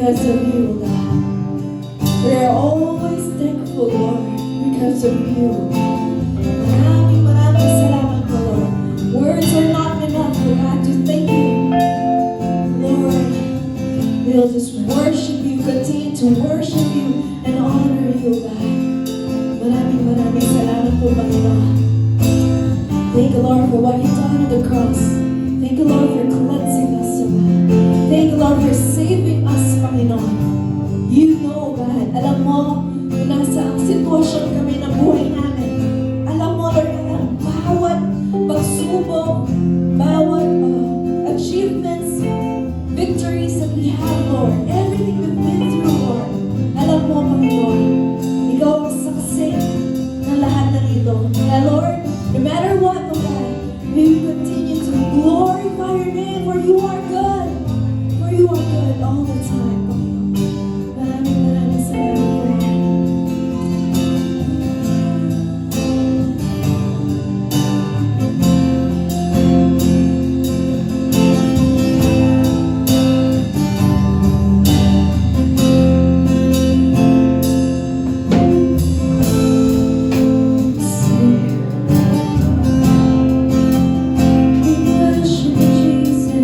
because of you, God. We are always thankful, Lord, because of you. Maraming salamat po, Lord. Words are not enough for God to thank you. Lord, we'll just worship you, continue to worship you and honor you, God. Maraming salamat po, Panginoon. Thank you, Lord, for what you've done on the cross. Thank you, Lord, for cleansing us, oh God. Thank you, Lord, for saving us, Panginoon. You know, God, alam mo, kung nasa ang sitwasyon kami ng buhay namin. Alam mo, Lord, alam, bawat pagsubok, bawat achievements, victories that we have, Lord, everything we've been through, Lord, alam mo, Panginoon, ikaw ang saksi ng lahat ng ito. Kaya, Lord, no matter what, oh God, we will continue to glorify your name, for you are good. For you are good all the time, Panginoon. Maraming salamat, Lord. We worship you, Jesus.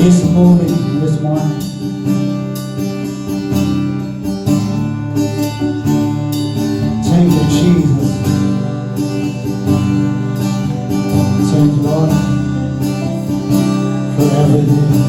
He's moving this morning. Thank you, Jesus. Thank you, Lord, for everything.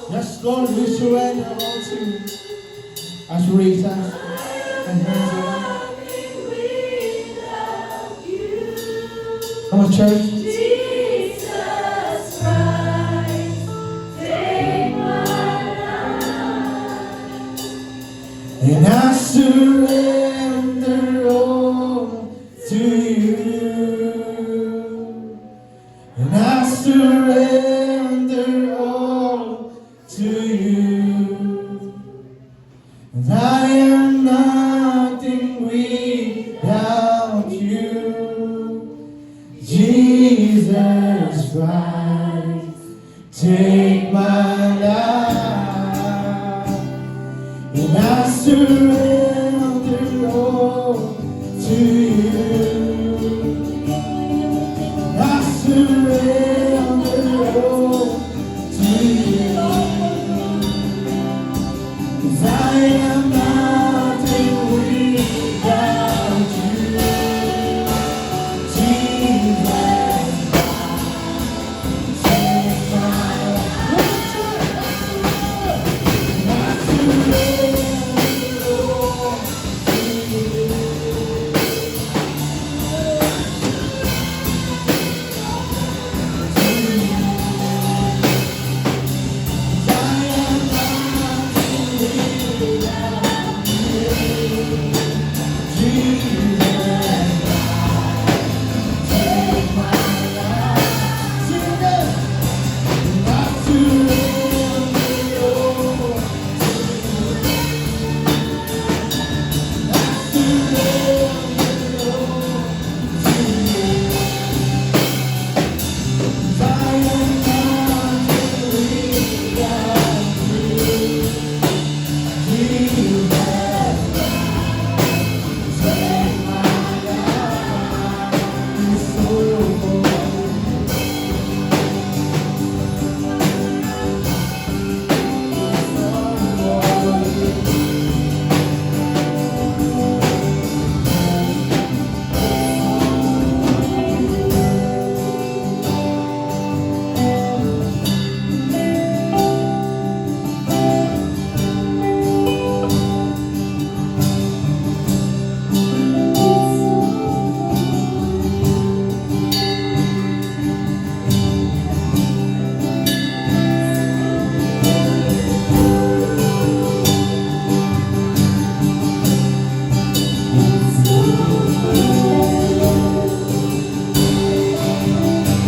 Yes, Lord, we surrender all to you. As we raise hands and hands around. Come on, church. Jesus Christ, take my life. And I surrender all to you. And I surrender all to you. And I am nothing without you. Jesus Christ, take my life. And I surrender all to you. I surrender all to you. 'Cause I am nothing without you. Jesus, take my life. And I surrender all to you.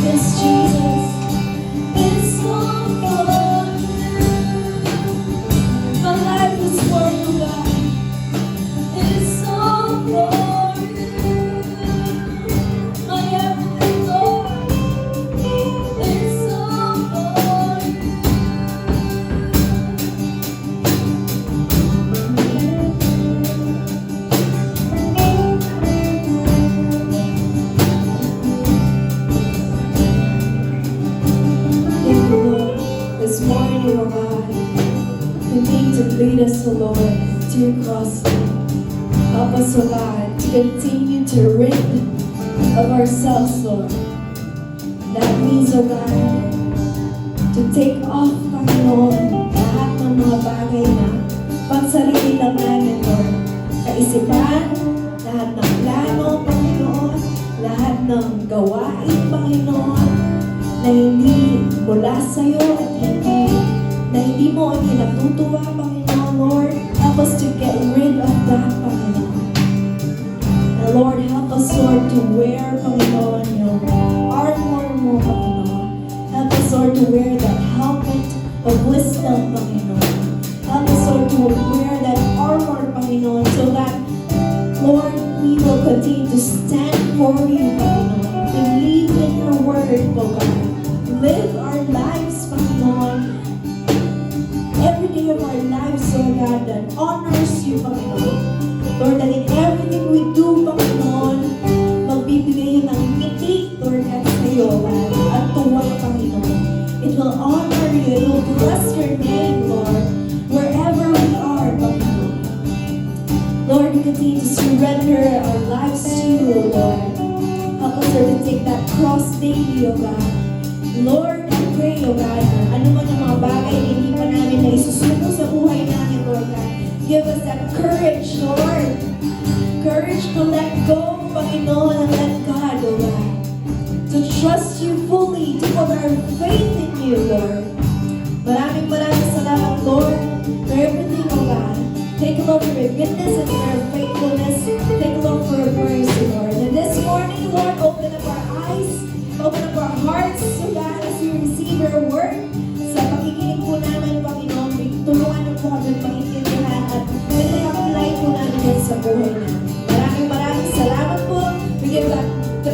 Yes, Jesus, it's all for you. My life is for you, God. It's all for you. My everything, Lord. It's all for you. Thank you, Lord, this morning, oh God. Continue to lead us, oh Lord, to your cross. Help us, oh God, to continue to rid of ourselves, Lord. That means, oh God, to take off, Panginoon, lahat ng mga bagay na pagsarili lang namin, Lord. Kaisipan, lahat ng plano, Panginoon, lahat ng gawain, Panginoon, na hindi mula sa'yo at hindi mo ang kinatutuwa, Panginoon, Lord. Help us to get rid of that, Panginoon. And Lord, help us, Lord, to wear, Panginoon, yung armor mo, Panginoon. Help us, Lord, to wear that helmet of wisdom, Panginoon. Help us, Lord, to wear that armor, Panginoon, so that, Lord, we will continue to stand for you, Panginoon. Believe in your word, O God. Live our lives, Panginoon. Every day of our lives, O God, that honors you, Panginoon. Lord, that in everything we do, Panginoon, magbibigay yun ng ngiti, Lord, at sa'yo, God, at tuwa, Panginoon. It will honor you. It will bless your name, Lord, wherever we are, Panginoon. Lord, we continue to surrender our lives to you, O Lord. Help us, Lord, to take that cross daily, O God. Lord, I pray, O God, na ano man ang mga bagay na hindi pa give us that courage, Lord. Courage to let go, Panginoon, and let God, O God. To trust you fully, to put our faith in you, Lord. Maraming salamat, Lord, for everything, O God. Thank you, Lord, for your goodness and for your faithfulness. Thank you, Lord, for your mercy, Lord. And this morning, Lord, open up our eyes, open up our hearts, O God, as we receive your word. Sa pakikinig po namin, Panginoon, tulungan niyo po kami maintindihan at apply po namin yan sa buhay namin. Maraming salamat po. We give back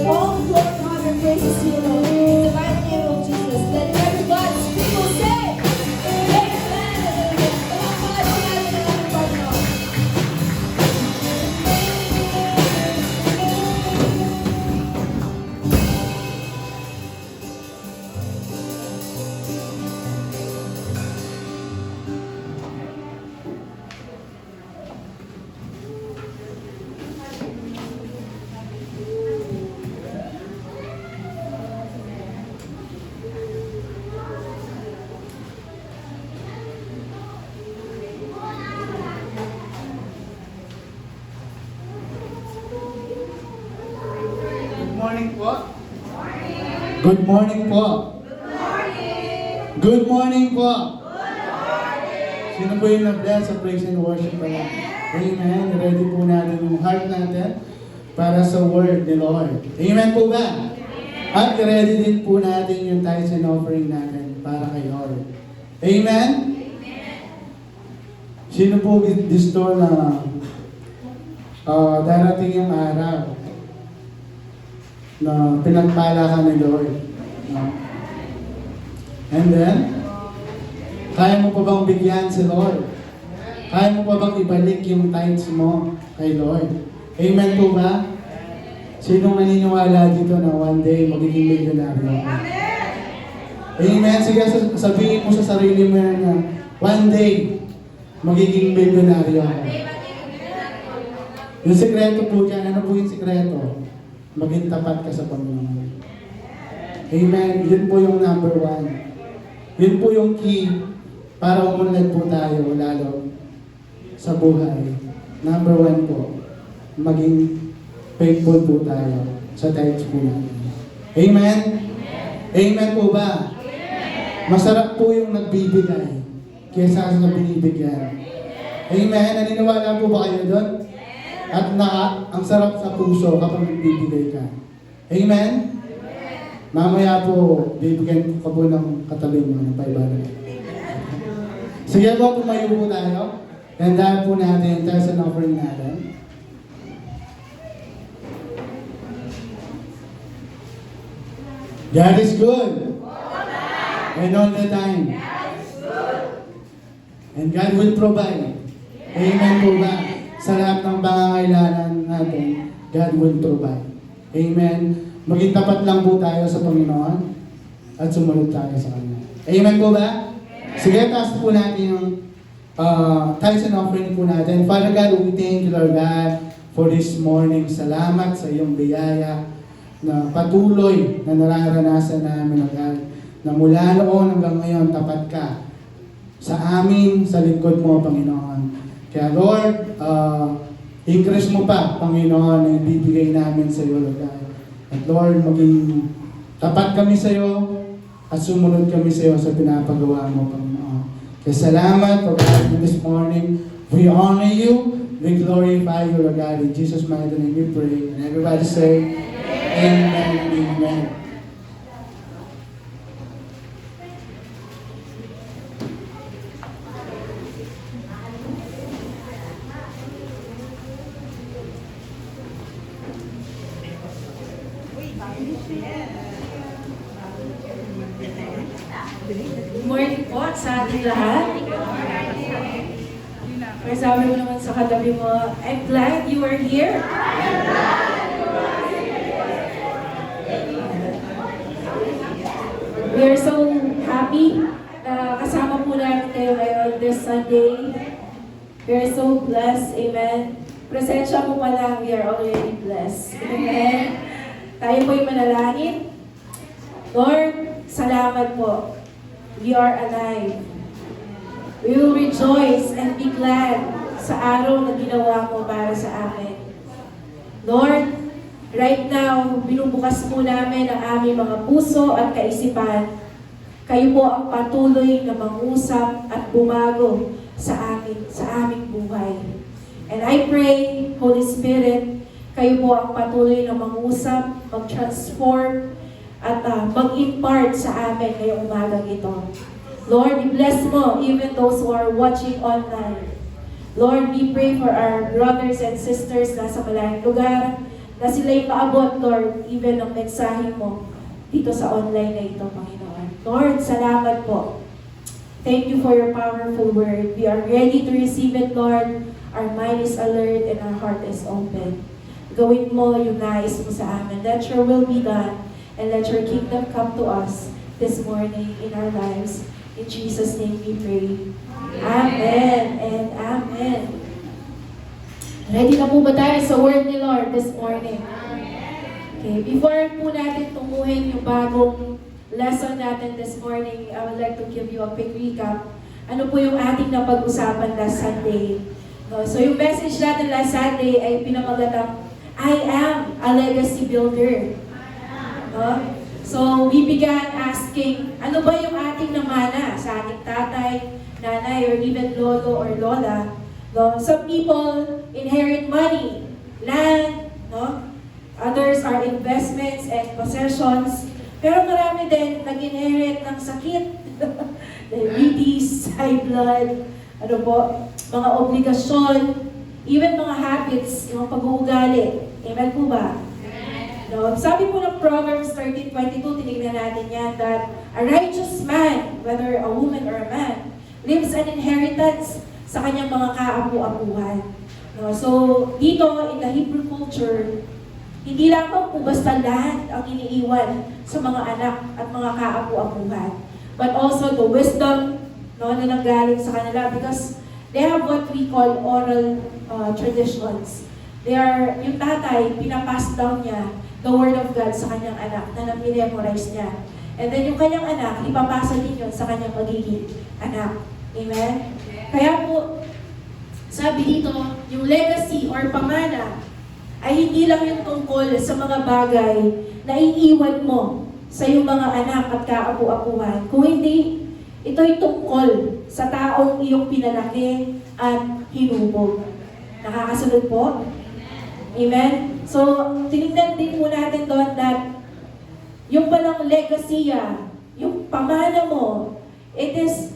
all the glory, honor, and praises to you, Lord. In the mighty name of Jesus. Let every God's people say, Amen. Pagpapalain natin ang Panginoon. Good morning po. Good morning po. Good morning po. Sino po yung na-bless sa praise and worship pala? Amen. Ready po natin yung heart natin para sa word ni Lord. Amen po ba? At ready din po natin yung tithes and offering natin para kay Lord. Amen? Sino po gusto na darating yung araw na pinagpala ka ni Lord? And then, kaya mo pa bang bigyan si Lord? Kaya mo pa bang ibalik yung tithes mo kay Lord? Amen po ba? Sinong naniniwala dito na one day magiging milyonaryo? Amen. Sige, sabihin mo sa sarili mo na one day magiging milyonaryo ako. Yung sikreto po dyan, ano po yung sikreto? Maging tapat ka sa Panginoon. Amen. Yun po yung number one. Yun po yung key para umunlad po tayo lalo sa buhay. Number one po, maging faithful po tayo sa tithes po natin. Amen? Amen po ba? Masarap po yung nagbibigay kaysa sa binibigyan. Amen? Naniniwala po ba kayo doon? At ang sarap sa puso kapag nagbibigay ka. Amen? Mamaya po, bibigyan ko po ng katabi mo ng 500. Sige po, tumayo po tayo. Gandaan po natin yung tithes and offering natin. God is good. And all the time. And God will provide. Amen po ba? Sa lahat ng pangangailangan natin, God will provide. Amen. Maging tapat lang po tayo sa Panginoon at sumunod tayo sa Kanya. Amen po ba? Sige, taas po natin yung tithes and offering po natin. Father God, we thank you, Lord God, for this morning. Salamat sa iyong biyaya na patuloy na nararanasan namin, Lord God, na mula noon hanggang ngayon, tapat ka sa amin, sa lingkod mo, Panginoon. Kaya Lord, increase mo pa, Panginoon, na ibibigay namin sa iyo, Lord God. At Lord, maging tapat kami sa iyo at sumunod kami sa iyo sa pinapagawa mo, Panginoon. Kaya salamat, Lord God, this morning. We honor you, we glorify you, Lord God. In Jesus' mighty name we pray. And everybody say, Amen, Amen. Morning po sa ating lahat. Kaya sabi mo naman sa katabi mo, I'm glad you are here. We are so happy na kasama po namin kayo ngayon this Sunday. We are so blessed. Amen. Presensya mo pa lang, we are already blessed. Amen. Tayo po'y manalangin. Lord, salamat po. We are alive. We will rejoice and be glad sa araw na ginawa mo para sa amin. Lord, right now, binubukas po namin ang aming mga puso at kaisipan. Kayo po ang patuloy na mangusap at bumago sa aming buhay. And I pray, Holy Spirit, kayo po ang patuloy na mangusap, mag-transform, at mag-impart sa amin ngayong umagang ito. Lord, i-bless mo even those who are watching online. Lord, we pray for our brothers and sisters nasa malayong lugar, na sila'y maabot, Lord, even ang mensahe mo dito sa online na ito, Panginoon. Lord, salamat po. Thank you for your powerful word. We are ready to receive it, Lord. Our mind is alert and our heart is open. Gawin mo yung nais mo sa amin. Let your will be done and let your kingdom come to us this morning in our lives. In Jesus' name we pray. Amen and amen. Ready na po ba tayo sa word ni Lord this morning? Okay, before po natin tunguhin yung bagong lesson natin this morning, I would like to give you a quick recap. Ano po yung ating napag-usapan last Sunday? No, so yung message natin last Sunday ay pinamagatang, I am a legacy builder. No? So we began asking, ano ba yung ating namana sa ating tatay, nanay, or even lolo or lola? No? Some people inherit money, land, no? Others are investments and possessions. Pero marami din nag-inherit ng sakit, diabetes, high blood, ano po, mga obligasyon, even mga habits, yung pag-uugali. Amen po ba? No, sabi po ng Proverbs 13:22, tinignan natin yan, that a righteous man, whether a woman or a man, leaves an inheritance sa kanyang mga kaapu-apuhan. No, so, dito, in the Hebrew culture, hindi lamang po basta land ang iniiwan sa mga anak at mga kaapu-apuhan, but also the wisdom, no, na nanggaling sa kanila, because they have what we call oral traditions. They are, yung tatay, pinapass down niya the Word of God sa kanyang anak na nami-memorize niya. And then yung kanyang anak, ipapasa din yun sa kanyang magiging anak. Amen? Kaya po, sabi dito, yung legacy or pamana ay hindi lang yung tungkol sa mga bagay na iiwan mo sa iyong mga anak at kaapu-apuhan. Kung hindi, ito'y tungkol sa taong iyong pinalaki at hinubog. Nakakasunod po? Amen? So, tinignan din po natin doon that yung palang legasiya, yung pamana mo, it is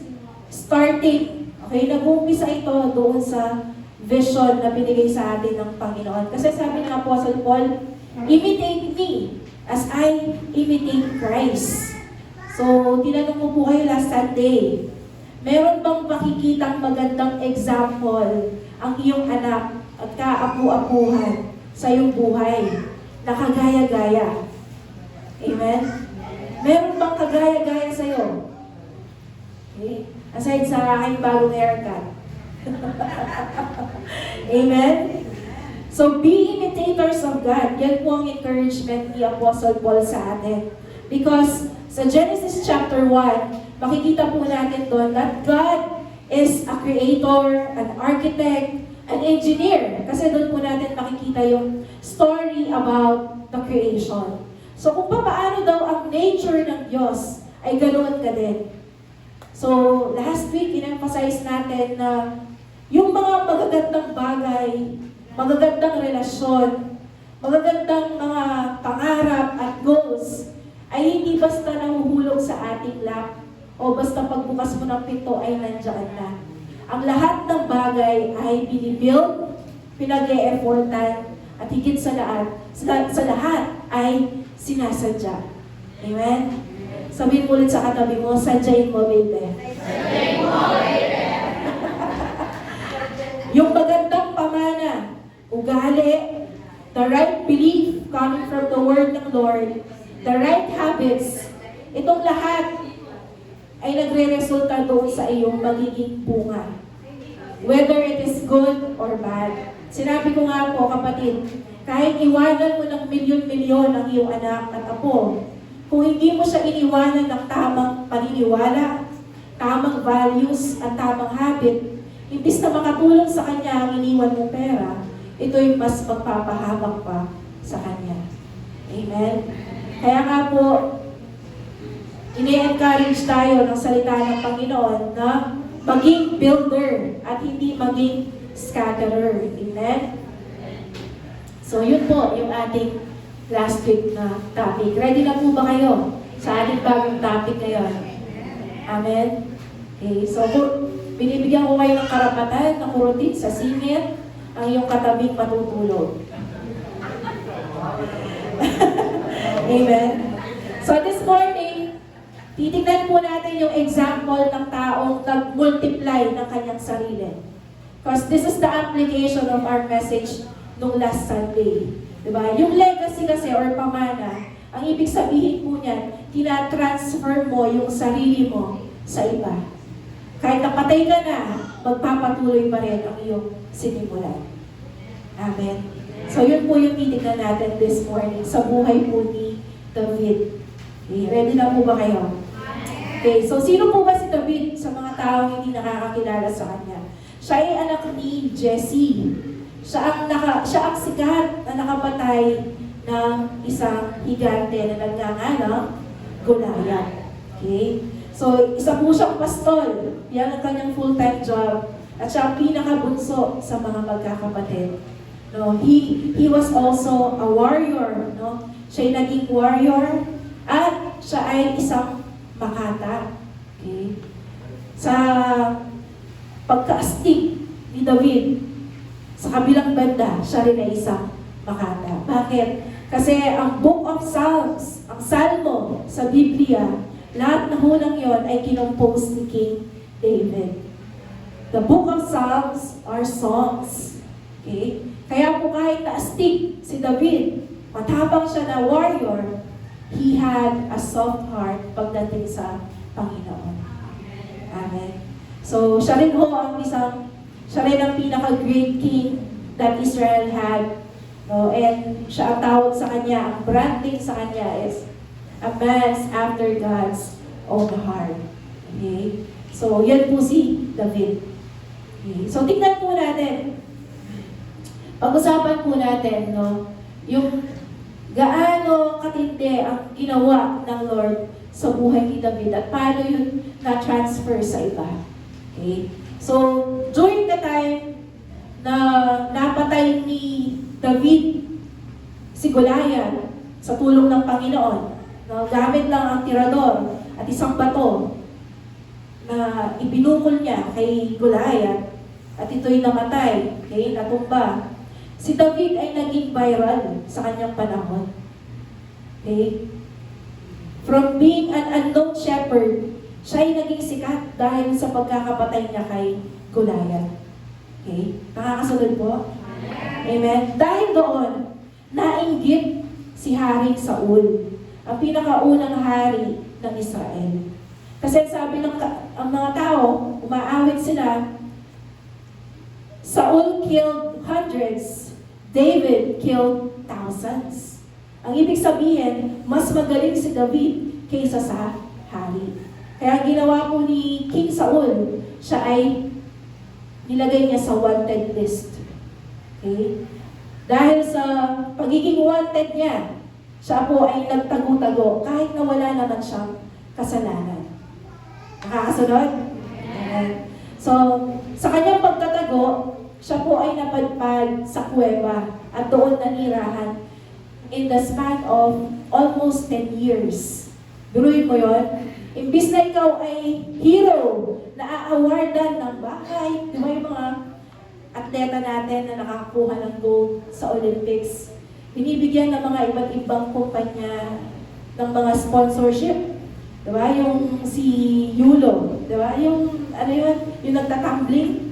starting, okay, nag-uumpisa ito doon sa vision na binigay sa atin ng Panginoon. Kasi sabi ng Apostle Paul, imitate me as I imitate Christ. So, tinanong mo po kayo last Sunday, meron bang makikitang magandang example ang iyong anak at kaapu-apuhan sa iyong buhay na kagaya-gaya? Amen? Meron bang kagaya-gaya sa iyo? Okay? Aside sa aking bagong haircut. Amen? So, be imitators of God. Yan po ang encouragement ni Apostle Paul sa atin. Because sa Genesis chapter 1, makikita po natin doon that God is a creator, an architect, an engineer. Kasi doon po natin makikita yung story about the creation. So kung paano daw ang nature ng Diyos, ay ganoon ka din. So last week, in-emphasize natin na yung mga magagandang bagay, magagandang relasyon, magagandang mga pangarap at goals, ay hindi basta nahuhulog sa ating lap o basta pagbukas mo ng pinto ay nandiyan na. Ang lahat ng bagay ay binibuild, pinag-e-effortan, at higit sa lahat ay sinasadya. Amen? Sabihin mo ulit sa katabi mo, sadyain mo, baby. Sadyain mo, baby. Yung magandang pamana, ugali, the right belief coming from the word ng Lord, the right habits, itong lahat ay nagre-resulta doon sa iyong magiging bunga. Whether it is good or bad. Sinabi ko nga po, kapatid, kahit iwanan mo ng milyon-milyon ang iyong anak at apo, kung hindi mo siya iniwanan ng tamang paniniwala, tamang values, at tamang habit, imbis na makatulong sa kanya ang iniwan mong pera, ito'y mas magpapahamak pa sa kanya. Amen? Kaya nga po, ini-encourage tayo ng salita ng Panginoon na maging builder at hindi maging scatterer. Amen? So yun po yung ating last week na topic. Ready na po ba kayo sa ating bagong topic ngayon? Amen? Okay, so binibigyan ko kayo ng karapatan na kurutin sa singit ang iyong katabing matutulog. Amen? So this morning, titignan po natin yung example ng taong nag-multiply ng kanyang sarili. Because this is the application of our message nung last Sunday. Diba? Yung legacy kasi or pamana, ang ibig sabihin po niyan, tina-transfer mo yung sarili mo sa iba. Kahit napatay ka na, magpapatuloy pa rin ang iyong sinimulan. Amen. So yun po yung titignan natin this morning sa buhay po ni David. Okay, ready na po ba kayo? Okay, so sino po ba si David sa mga taong hindi nakakakilala sa kanya? Siya ay anak ni Jesse. Siya ang sikat na nakapatay ng isang higante na nagngangalang Goliath. Okay? So, isa po siyang pastol. Yan ang kanyang full-time job. At siya ang pinakabunso sa mga magkakapatid. No, he was also a warrior. No? Siya ay naging warrior at siya ay isang makata. Okay? Sa pagkaastig ni David, sa kabilang banda, siya rin ay isang makata. Bakit? Kasi ang Book of Psalms, ang Salmo sa Biblia, lahat na hulang yon ay kinompose ni King David. The Book of Psalms are songs. Okay? Kaya po kahit naastig si David, matapang siya na warrior, he had a soft heart pagdating sa Panginoon. Amen. So, siya rin ang pinaka-great king that Israel had. No? And siya ang tawag sa kanya, ang branding sa kanya is a man after God's own heart. Okay? So, yan po si David. Okay? So, tingnan po natin. Pag-usapan po natin, no, yung gaano katindi ang ginawa ng Lord sa buhay ni David at paano yun na-transfer sa iba. Okay? So, during the time na napatay ni David si Goliath sa tulong ng Panginoon, no, gamit lang ang tirador at isang bato na ibinukol niya kay Goliath at ito'y namatay, okay, natumba. Si David ay naging viral sa kanyang panahon. Okay? From being an unknown shepherd, siya ay naging sikat dahil sa pagkakapatay niya kay Goliath. Okay? Nakakasunod po? Amen? Dahil doon, nainggit si Haring Saul, ang pinakaunang hari ng Israel. Kasi sabi ng ang mga tao, umaawit sila, Saul killed hundreds, David killed thousands. Ang ibig sabihin, mas magaling si David kaysa sa hari. Kaya ginawa po ni King Saul, siya ay nilagay niya sa wanted list. Okay? Dahil sa pagiging wanted niya, siya po ay nagtago-tago kahit na wala naman siyang kasalanan. Nakakasunod? Amen. So, sa kanyang pagtatago, siya po ay napadpad sa kuweba at doon nanirahan in the span of almost 10 years. Biruin mo yun? Imbis na ikaw ay hero na aawardan ng bahay, di ba yung mga atleta natin na nakakuha ng gold sa Olympics, binibigyan ng mga iba't ibang kumpanya ng mga sponsorship. Di ba? Yung si Yulo, di ba? Yung, ano yun? Yung nagtatumbling.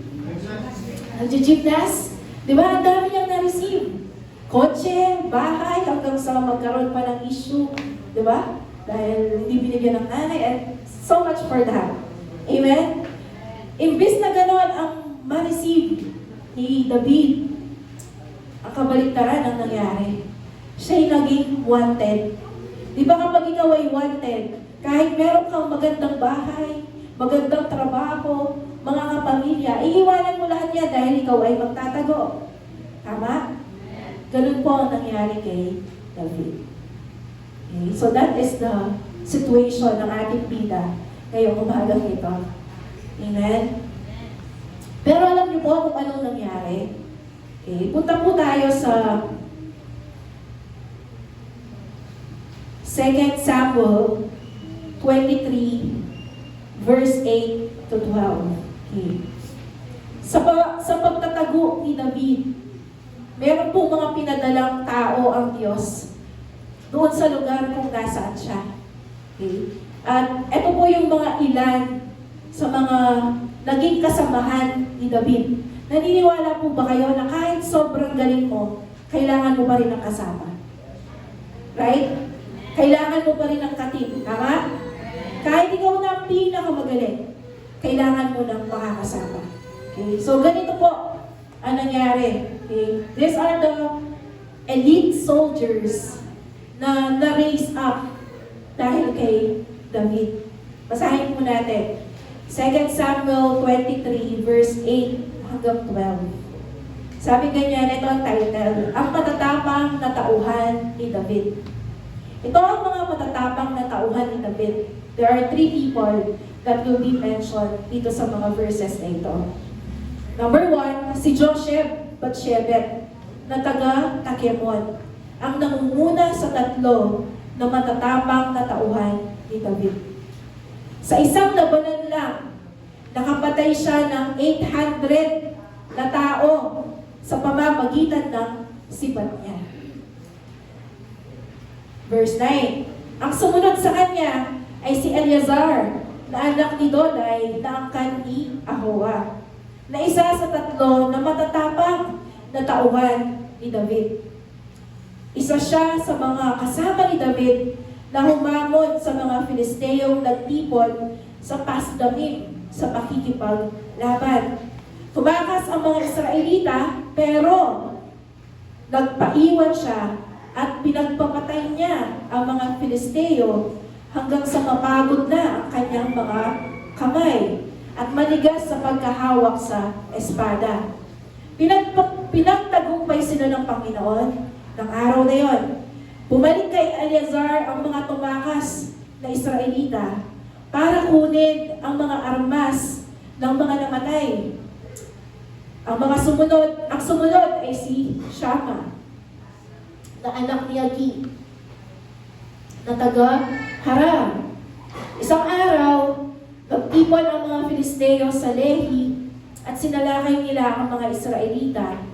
Nag-gymnast. Di ba? Ang dami niyang na-receive. Kotse, bahay, hanggang sa magkaroon pa ng issue. Di ba? Dahil hindi binigyan ng nanay and so much for that. Amen? Imbis na gano'n ang ma-receive ni David, ang kabaliktaran ang nangyari. Siya'y naging wanted. Di ba kapag ikaw ay wanted, kahit meron kang magandang bahay, magandang trabaho, mga kapamilya, iiwanan mo lahat yan dahil ikaw ay magtatago. Tama? Ganun po ang nangyari kay David. Okay? So that is the situation ng ating bida ngayong umagang ito. Amen? Pero alam niyo po kung anong nangyari. Okay? Punta po tayo sa 2 Samuel 23 verse 8 to 12. Okay. Sa pagtatago ni David, meron pong mga pinadalang tao ang Diyos doon sa lugar kung nasaan siya. Okay. At ito po yung mga ilan sa mga naging kasamahan ni David. Naniniwala po ba kayo na kahit sobrang galing mo, kailangan mo pa rin ng kasama? Right? Kailangan mo pa rin ng katim. Tama? Kahit ikaw na ang pinakamagaling, kailangan mo ng makakasama. Okay? So, ganito po ang nangyari. Okay? These are the elite soldiers na na-raise up dahil kay David. Basahin po natin. 2 Samuel 23 verse 8 hanggang 12. Sabi ganyan, ito ang title, Ang Matatapang na Tauhan ni David. Ito ang mga matatapang na tauhan ni David. There are 3 people that will be mentioned dito sa mga verses na ito. Number 1, si Josheb-Batshebet na taga Takemon, ang nangunguna sa 3 na matatapang na tauhan ni David. Sa isang labanan lang, nakapatay siya ng 800 na tao sa pamamagitan ng sibat niya. Verse 9, ang sumunod sa kanya ay si Eleazar, na anak ni Dodai, na angkan ni Ahoa, na isa sa 3 na matatapang na tauhan ni David. Isa siya sa mga kasama ni David na humamon sa mga Filisteyong nagtipon sa Pasdamim sa pakikipaglaban. Tumakas ang mga Israelita, pero nagpaiwan siya at pinagpapatay niya ang mga Filisteo hanggang sa mapagod na ang kanyang mga kamay at manigas sa pagkahawak sa espada. Pinagtagumpay sila ng Panginoon ng araw na yon. Bumalik kay Eleazar ang mga tumakas na Israelita para kunin ang mga armas ng mga namatay. Ang sumunod ay si Shama, na anak ni Agi, na taga Haram. Isang araw, nagtipon ang mga Filisteo sa Lehi at sinalakay nila ang mga Israelita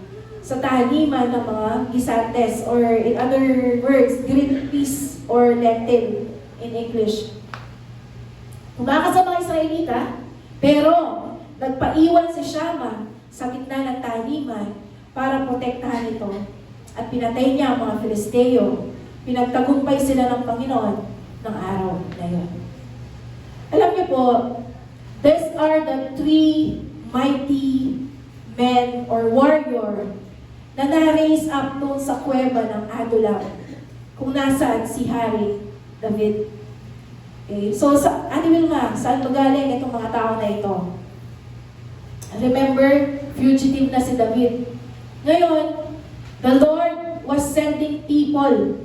sa taniman ng mga gisantes, or in other words, green peas or lentil in English. Tumakas ang mga Israelita, pero nagpaiwan si Shama sa gitna ng taniman para protektahan ito. At pinatay niya ang mga Filisteo. Pinagtagumpay sila ng Panginoon ng araw na yun. Alam niyo po, these are the 3 mighty men or warrior na na-raise up noon sa kuweba ng Adulam, kung nasaan si Hari David. Okay. So, Ate Wilma, saan magaling itong mga tao na ito? Remember, fugitive na si David. Ngayon, the Lord was sending people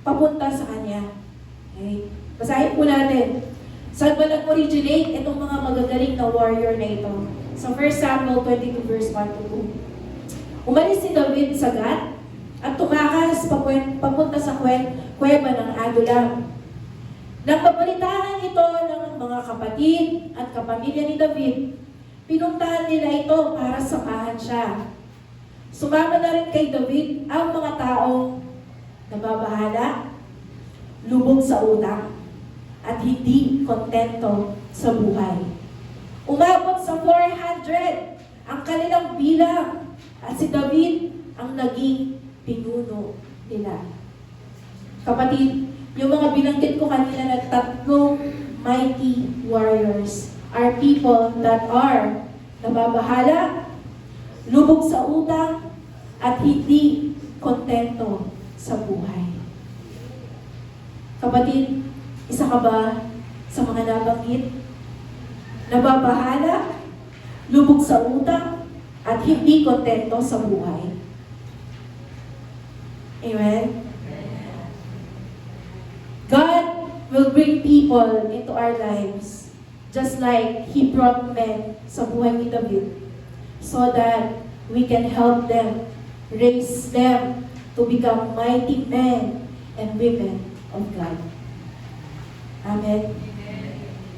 papunta sa Kanya. Okay? Basahin po natin. Saan ba nag-originate itong mga magagaling na warrior na ito? Sa 1 Samuel 22 verse 1 to 2. Umalis si David sa Gat at tumakas papunta sa kuweba ng Adulam. Nang mabalitaan ito ng mga kapatid at kapamilya ni David, pinuntahan nila ito para samahan siya. Sumama na rin kay David ang mga taong nababahala, lubog sa utang, at hindi kontento sa buhay. Umabot sa 400 ang kanilang bilang, at si David ang naging pinuno nila. Kapatid, yung mga binanggit ko kanina na 3 mighty warriors are people that are nababahala, lubog sa utang, at hindi kontento sa buhay. Kapatid, isa ka ba sa mga nabanggit? Nababahala, lubog sa utang, at hindi kontento sa buhay. Amen? God will bring people into our lives just like He brought men sa buhay ni David so that we can help them, raise them to become mighty men and women of God. Amen.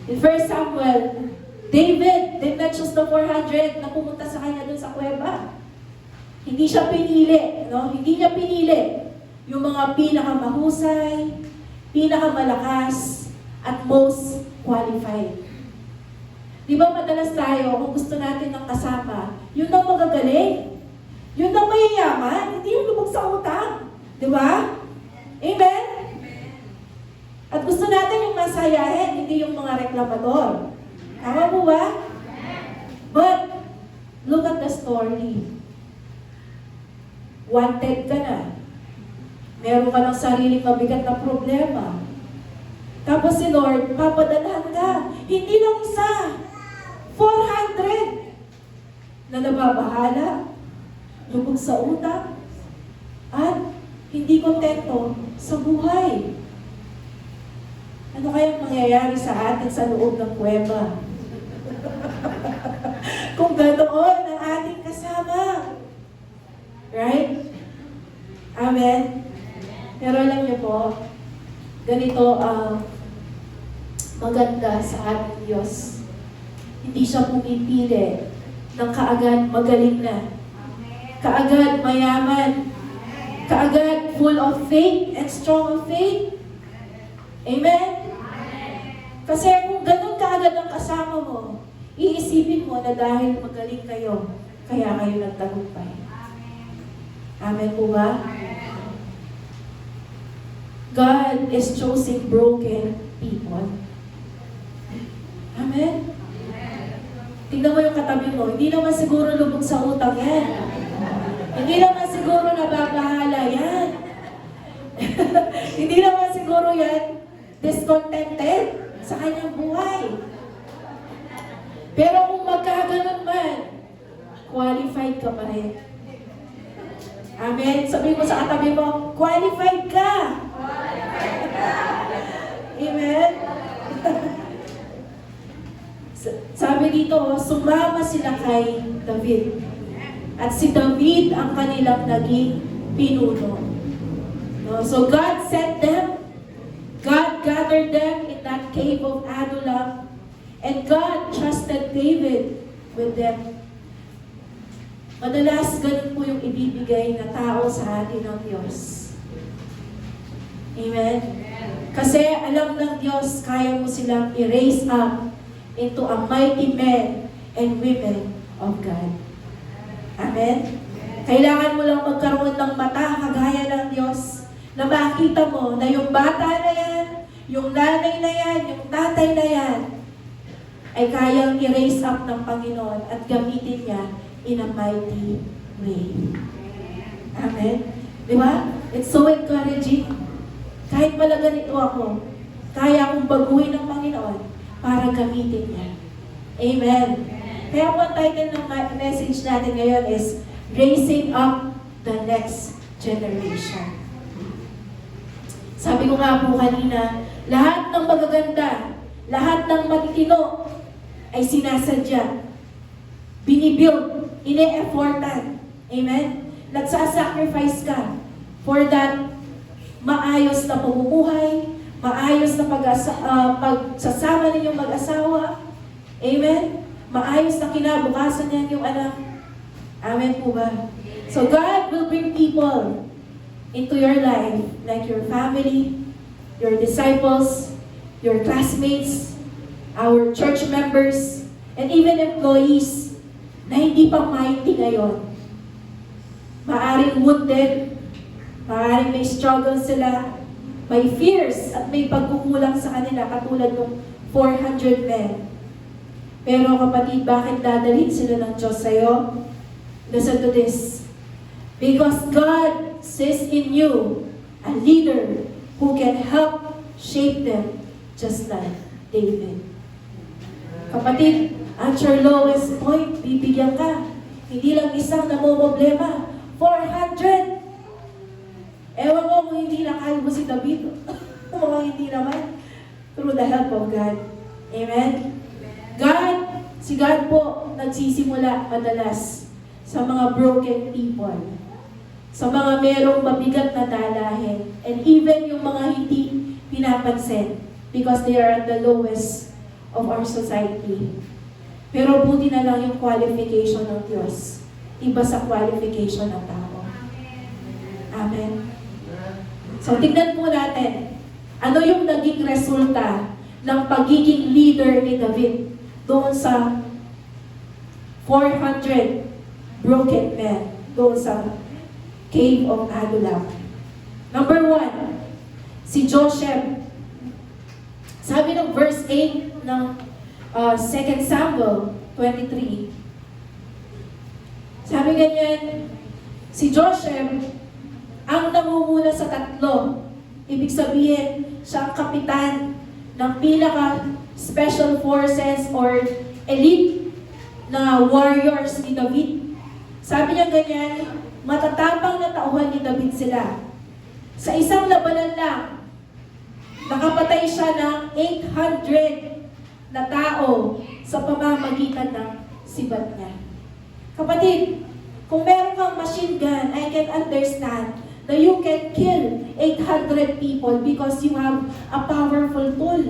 In 1 Samuel, David did not choose the 400 na pumunta sa kanya dun sa kuweba. Hindi siya pinili, no? Hindi niya pinili yung mga pinakamahusay, pinakamalakas, at most qualified. Di ba madalas tayo, kung gusto natin ng kasama, yun ang magagaling. Yun ang mayayaman, hindi yung lubog sa utang. Di ba? Amen? At gusto natin yung masayahin, hindi yung mga reklamador. Tama po ba? But, look at the story. Wanted ka na. Meron ka ng sariling mabigat na problema. Tapos si Lord, papadalhan ka. Hindi lang isa. 400 na nababahala, lubog sa utang, at hindi kontento sa buhay. Ano kayang mangyayari sa atin sa loob ng kuweba? Kung ganoon ang ating kasama. Right? Amen? Pero alam niyo po, ganito ang maganda sa ating Diyos. Hindi siya pumipili ng kaagad magaling na. Kaagad mayaman. Kaagad full of faith and strong of faith. Amen? Kasi kung ganun kaagad ang kasama mo, iisipin mo na dahil magaling kayo, kaya kayo nagtagumpay. Amen po ba? God is choosing broken people. Amen? Tingnan mo yung katabi mo, hindi naman siguro lubog sa utang yan. Hindi naman siguro nababahala yan. Hindi naman siguro yan discontented sa kanyang buhay. Pero kung magkaganon man, qualified ka pa rin. Amen? Sabi mo sa katabi mo, qualified ka! Amen? Sabi dito, sumama sila kay David. At si David ang kanilang naging pinuno. No? So God sent them. God gathered them in that cave of Adullam. And God trusted David with them. Madalas ganun po yung ibibigay na tao sa atin ng Diyos. Amen? Kasi alam ng Diyos, kaya mo silang i-raise up into a mighty men and women of God. Amen? Kailangan mo lang magkaroon ng mata kagaya ng Diyos na makita mo na yung bata na yan, yung nanay na yan, yung tatay na yan, ay kayang i-raise up ng Panginoon at gamitin niya in a mighty way. Amen? Di ba? It's so encouraging. Kahit pala ganito ako, kaya akong baguhin ng Panginoon para gamitin niya. Amen. Kaya po ang title ng message natin ngayon is Raising Up the Next Generation. Sabi ko nga po kanina, lahat ng magaganda, lahat ng matitino ay sinasadya, binibuild, ine-effortan. Amen? Nagsasacrifice ka for that maayos na pamumuhay, maayos na pagsasama ninyong mag-asawa. Amen? Maayos na kinabukasan niyan yung anak. Amen po ba? So God will bring people into your life, like your family, your disciples, your classmates, our church members, and even employees na hindi pa mighty ngayon. Maaring wounded, maaring may struggle sila, may fears at may pagkukulang sa kanila katulad ng 400 men. Pero kapatid, bakit dadalhin sila ng Diyos sa'yo? Listen to this. Because God sees in you a leader who can help shape them just like David. Kapatid, At your lowest point, bibigyan ka. Hindi lang isang namomblema. 400. Ewan ko kung hindi nakalbo si David. Mga hindi naman. Through the help of God. Amen? Si God po nagsisimula madalas sa mga broken people. Sa mga merong mabigat na dalahin. And even yung mga hindi pinapansin. Because they are at the lowest of our society. Pero buti na lang yung qualification ng Diyos. Iba sa qualification ng tao. Amen. So tignan po natin. Ano yung naging resulta ng pagiging leader ni David doon sa 400 broken men doon sa cave of Adullam. Number 1, si Josheb. Sabi ng verse 8 ng 2 Samuel 23. Sabi ganyan, si Josheb ang namumuna sa 3. Ibig sabihin, siya ang kapitan ng pinaka-special forces or elite na warriors ni David. Sabi niya ganyan, matatapang na tauhan ni David sila. Sa isang labanan lang, nakapatay siya ng 800 na tao sa pamamagitan ng sibat niya. Kapatid, kung meron kang machine gun, I can understand that you can kill 800 people because you have a powerful tool.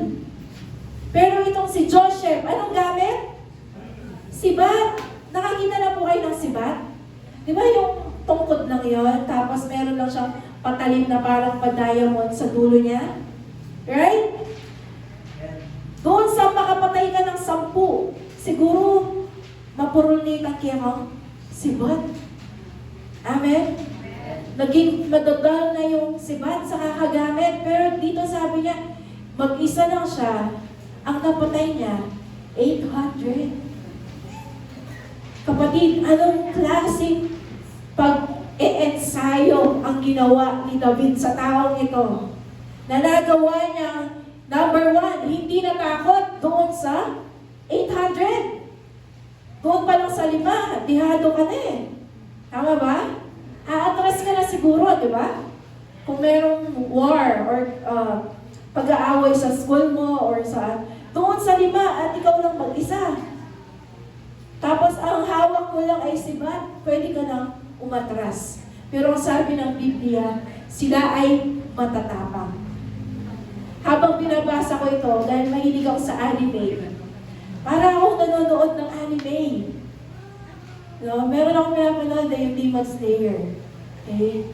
Pero itong si Josheb, anong gamit? Sibat. Nakakita na po kayo ng sibat? Di ba yung tungkod lang yon, tapos meron lang siyang patalim na parang pa-diamond sa dulo niya? Right? Doon sa makapatay ka ng 10, siguro mapurunitan kaya sibat. Amen? Naging madadal na yung sibat sa kakagamit. Pero dito sabi niya, mag-isa lang siya, ang napatay niya, 800. Kapatid, anong klaseng pag-e-ensayo ang ginawa ni David sa taong ito? Na nagawa niya, number 1, hindi natakot doon sa 800. Doon pa lang sa 5, dihado ka na eh. Tama ba? Aatras ka na siguro, di ba? Kung merong war or pag-aaway sa school mo or sa doon sa 5 at ikaw lang mag-isa. Tapos ang hawak mo lang ay sibat, pwede ka nang umatras. Pero ang sabi ng Biblia, sila ay matatapang. Habang binabasa ko ito, dahil mahilig ako sa anime, para akong nanonood ng anime. No, meron akong pinapanood na yung Demon Slayer. Okay?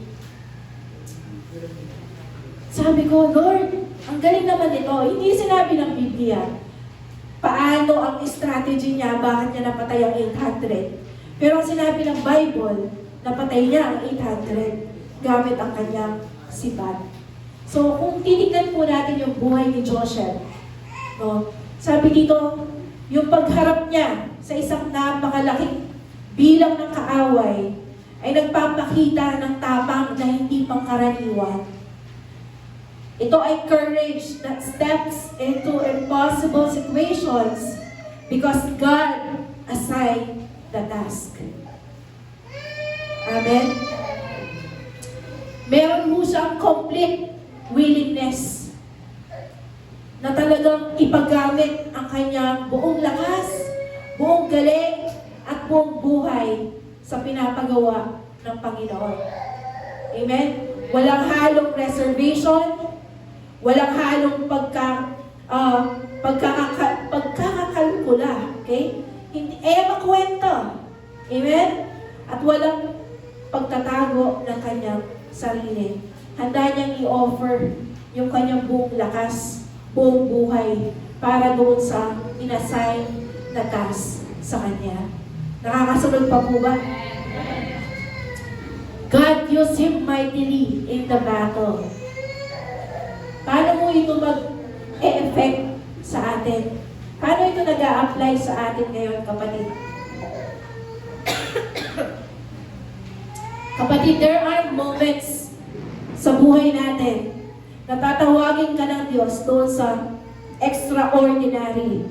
Sabi ko, Lord, ang galing naman ito. Hindi sinabi ng Biblia paano ang strategy niya, bakit niya napatay ang 800. Pero ang sinabi ng Bible, napatay niya ang 800 gamit ang kanyang sibat. So, kung titignan po natin yung buhay ni Josheb, no, sabi dito, yung pagharap niya sa isang napakalaking bilang ng kaaway ay nagpapakita ng tapang na hindi pangkaraniwan. Ito ay courage that steps into impossible situations because God assigned the task. Amen? Meron mo siyang complete willingness na talagang ipagamit ang kanyang buong lakas, buong galing, at buong buhay sa pinapagawa ng Panginoon. Amen? Walang halong reservation, walang halong pagkakakalkula. Okay? Hindi, makwento. Amen? At walang pagtatago ng kanyang sarili. Handa niyang i-offer yung kanyang buong lakas, buong buhay, para doon sa inassign na task sa kanya. Nakakasunod pa po ba? God used him mightily in the battle. Paano mo ito mag-e-effect sa atin? Paano ito nag-a-apply sa atin ngayon, kapatid? Kapatid, there are moments sa buhay natin na tatawagin ka ng Diyos doon sa extraordinary.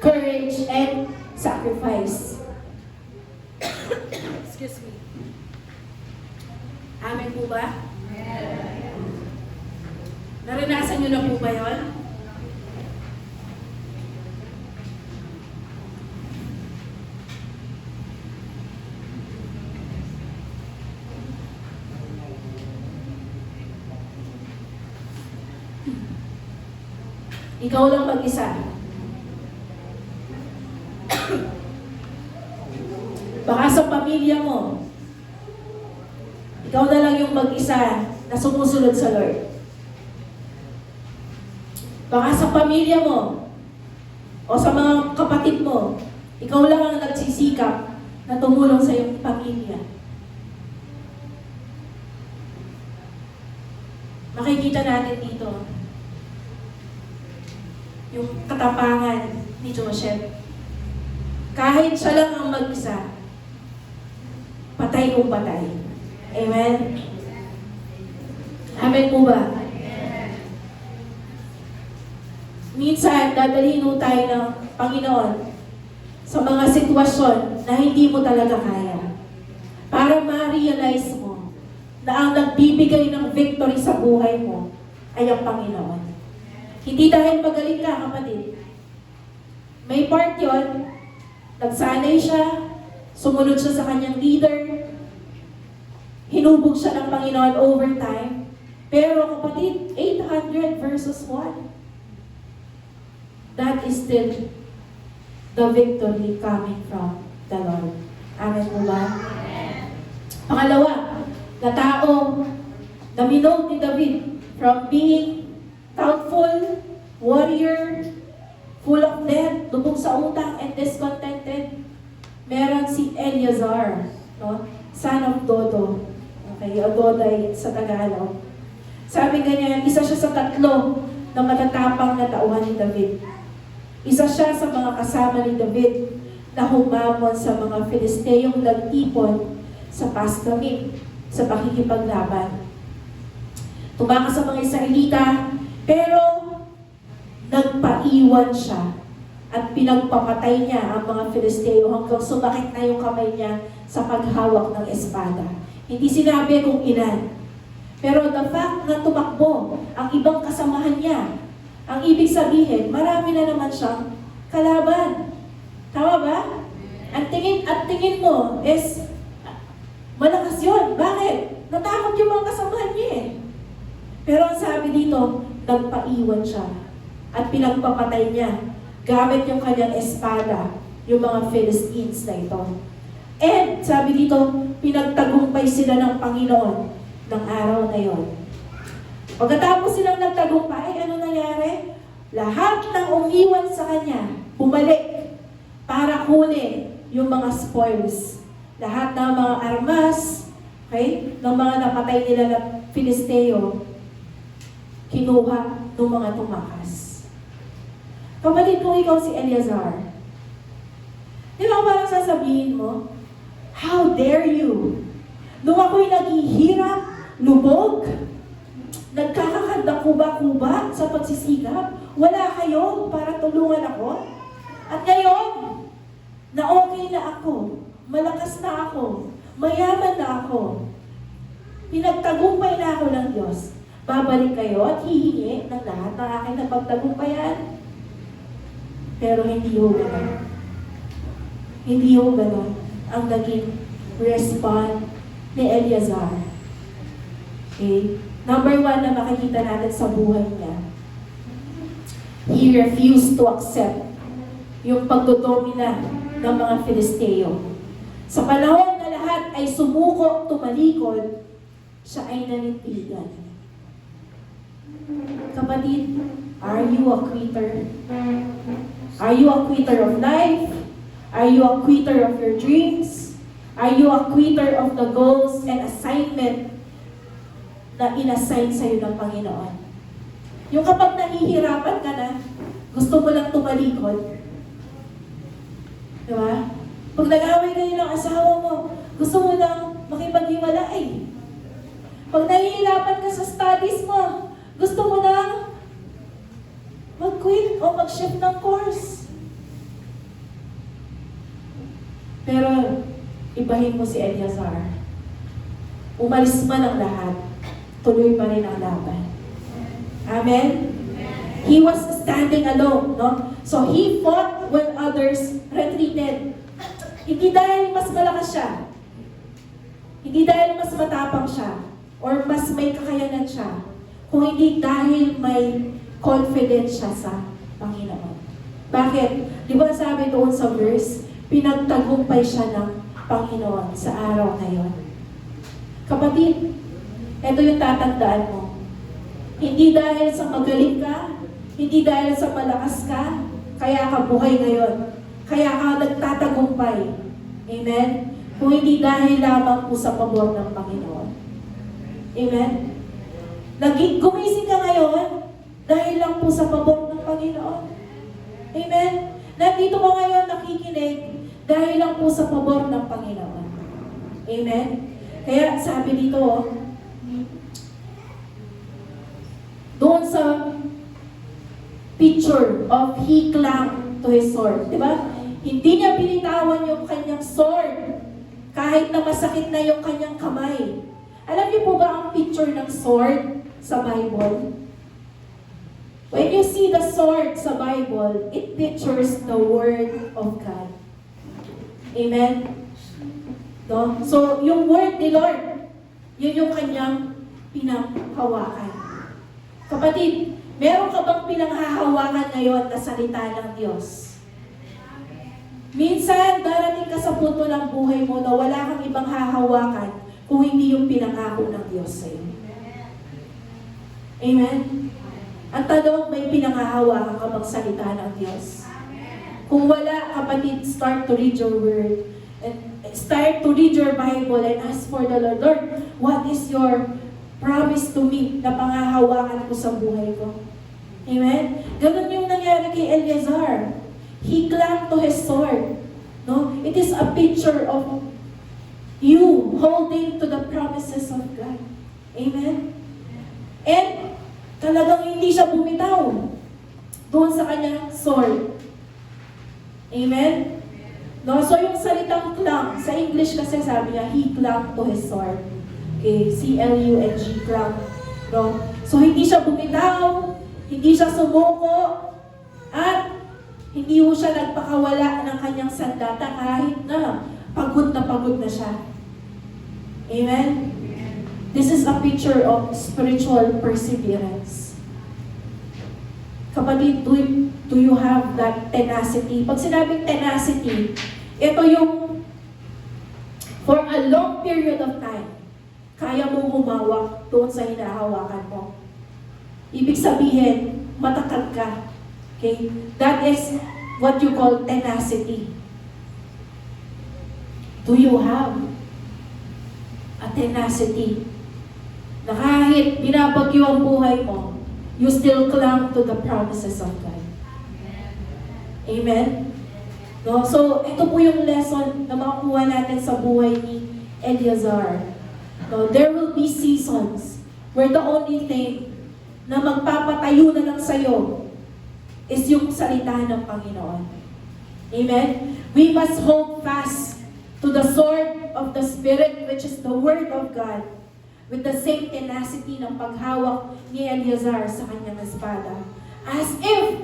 courage, and sacrifice. Excuse me. Amen po ba? Naranasan niyo na po ba yun? Ikaw lang mag-isa. Baka sa pamilya mo, ikaw na lang yung mag-isa na sumusunod sa Lord. Baka sa pamilya mo, o sa mga kapatid mo, ikaw lang ang nagsisikap na tumulong sa iyong pamilya. Makikita natin dito yung katapangan ni Joseph. Kahit siya lang ang mag-isa, patay kung patay. Amen? Amen po ba? Minsan, dadalhin mo tayo ng Panginoon sa mga sitwasyon na hindi mo talaga kaya. Para ma-realize mo na ang nagbibigay ng victory sa buhay mo ay ang Panginoon. Hindi dahil magaling ka, kapatid. May part yun, nagsanay siya, sumunod siya sa kanyang leader, hinubog siya ng Panginoon over time. Pero kapatid, 800 versus 1. That is still the victory coming from the Lord. Amen po ba? Pangalawa, na tao na minode ni David from being doubtful, warrior, full of debt, lubog sa utang, and discontented. Meron si Eleazar, no? Son of Dodo. Okay, o Doday sa Tagalog. Sabi ganyan, isa siya sa 3 na matatapang na tauhan ni David. Isa siya sa mga kasama ni David na humamon sa mga Filisteyong nagtipon sa Pasdamim, sa pakikipaglaban. Tumakas sa mga Israelita, pero nagpaiwan siya at pinagpapatay niya ang mga Filisteo hanggang sumakit na yung kamay niya sa paghawak ng espada. Hindi sinabi kung ilan. Pero the fact na tumakbo ang ibang kasamahan niya, ang ibig sabihin, marami na naman siyang kalaban. Tama ba? Ang tingin mo is, malakas yun. Bakit? Natakot yung mga kasamahan niya eh. Pero ang sabi dito, nagpaiwan siya at pinagpapatay niya gamit yung kanyang espada, yung mga Philistines na ito. And sabi dito, pinagtagumpay sila ng Panginoon ng araw na yon. Pagkatapos silang nagtagumpay, ano nangyari? Lahat ng umiwan sa kanya, bumalik para kunin yung mga spoils. Lahat ng mga armas, okay, ng mga napatay nila na Filisteo, kinuha ng mga tumakas. Kapatid, kung ikaw si Eleazar, di ba parang sasabihin mo, how dare you? Nung ako'y naghihirap, lubog, nagkakakanda kuba-kuba sa pagsisikap, wala kayo para tulungan ako. At ngayon, na okay na ako, malakas na ako, mayaman na ako, pinagtagumpay na ako ng Diyos, babalik kayo at hihingi ng lahat ng aking napagtagumpayan. Pero hindi ho ganun. Hindi ho ganun ang naging respond ni Eleazar. Okay? Number 1 na makikita natin sa buhay niya. He refused to accept yung pagdodomina ng mga Filisteo. Sa panahon na lahat ay sumuko, tumalikod, siya ay nanindigan. Kapatid, are you a quitter? Are you a quitter of life? Are you a quitter of your dreams? Are you a quitter of the goals and assignment na inassign sa'yo ng Panginoon? Yung kapag nahihirapan ka na, gusto mo lang tumalikod. Diba? Pag nag-away kayo ng asawa mo, gusto mo lang makipaghiwalay. Pag nahihirapan ka sa studies mo, gusto mo lang mag-quit o mag-shift ng course. Pero, ibahin mo si Eleazar. Umalis man ang lahat, tuloy pa rin ang laban. Amen? He was standing alone, no? So, he fought when others retreated. Hindi dahil mas malakas siya. Hindi dahil mas matapang siya. Or mas may kakayanan siya. Kung hindi dahil may confidence siya sa Panginoon. Bakit? Di ba sabi doon sa verse, pinagtagumpay siya ng Panginoon sa araw na yon. Kapatid, ito yung tatandaan mo. Hindi dahil sa magaling ka, hindi dahil sa malakas ka, kaya ka buhay ngayon. Kaya ka nagtatagumpay. Amen? Kung hindi dahil lamang po sa pabor ng Panginoon. Amen? Gumising ka ngayon dahil lang po sa pabor ng Panginoon. Amen? Nandito mo ngayon nakikinig dahil lang po sa pabor ng Panginoon. Amen? Kaya sabi dito, doon sa picture of he clung to his sword. Diba? Hindi niya binitawan yung kanyang sword kahit na masakit na yung kanyang kamay. Alam niyo po ba ang picture ng sword sa Bible? When you see the sword sa Bible, it pictures the Word of God. Amen? No? So, yung Word ni Lord, yun yung kanyang pinanghawakan. Kapatid, meron ka bang pinanghahawakan ngayon na salita ng Diyos? Minsan, darating ka sa punto ng buhay mo na wala kang ibang hahawakan kung hindi yung pinangako ng Diyos sa iyo. Amen? Ang tanong, may pinanghahawakan ka bang salita ng Diyos? Kung wala, kapatid, start to read your word. And start to read your Bible and ask for the Lord, Lord, what is your promise to me na panghahawakan ko sa buhay ko? Amen? Ganun yung nangyari kay Eleazar. He clung to his sword. No? It is a picture of you holding to the promises of God. Amen? And talagang hindi siya bumitaw doon sa kanyang sword. Amen? No? So yung salitang clung, sa English kasi sabi niya, he clung to his sword. Okay, C-L-U-N-G, clung. No? So hindi siya bumitaw, hindi siya sumuko, at hindi mo siya nagpakawala ng kanyang sandata kahit na pagod na siya. Amen? This is a picture of spiritual perseverance. Kapatid, do you have that tenacity? Pag sinabing tenacity, ito yung for a long period of time, kaya mong humawak doon sa hinahawakan mo. Ibig sabihin, matakad ka. Okay? That is what you call tenacity. Do you have a tenacity na kahit binabagyo ang buhay mo, you still clung to the promises of God? Amen? No? So, ito po yung lesson na makukuha natin sa buhay ni Eleazar. No? There will be seasons where the only thing na magpapatayo na lang sa'yo is yung salita ng Panginoon. Amen? We must hold fast to the sword of the Spirit, which is the Word of God, with the same tenacity ng paghawak ni Eleazar sa kanyang espada. As if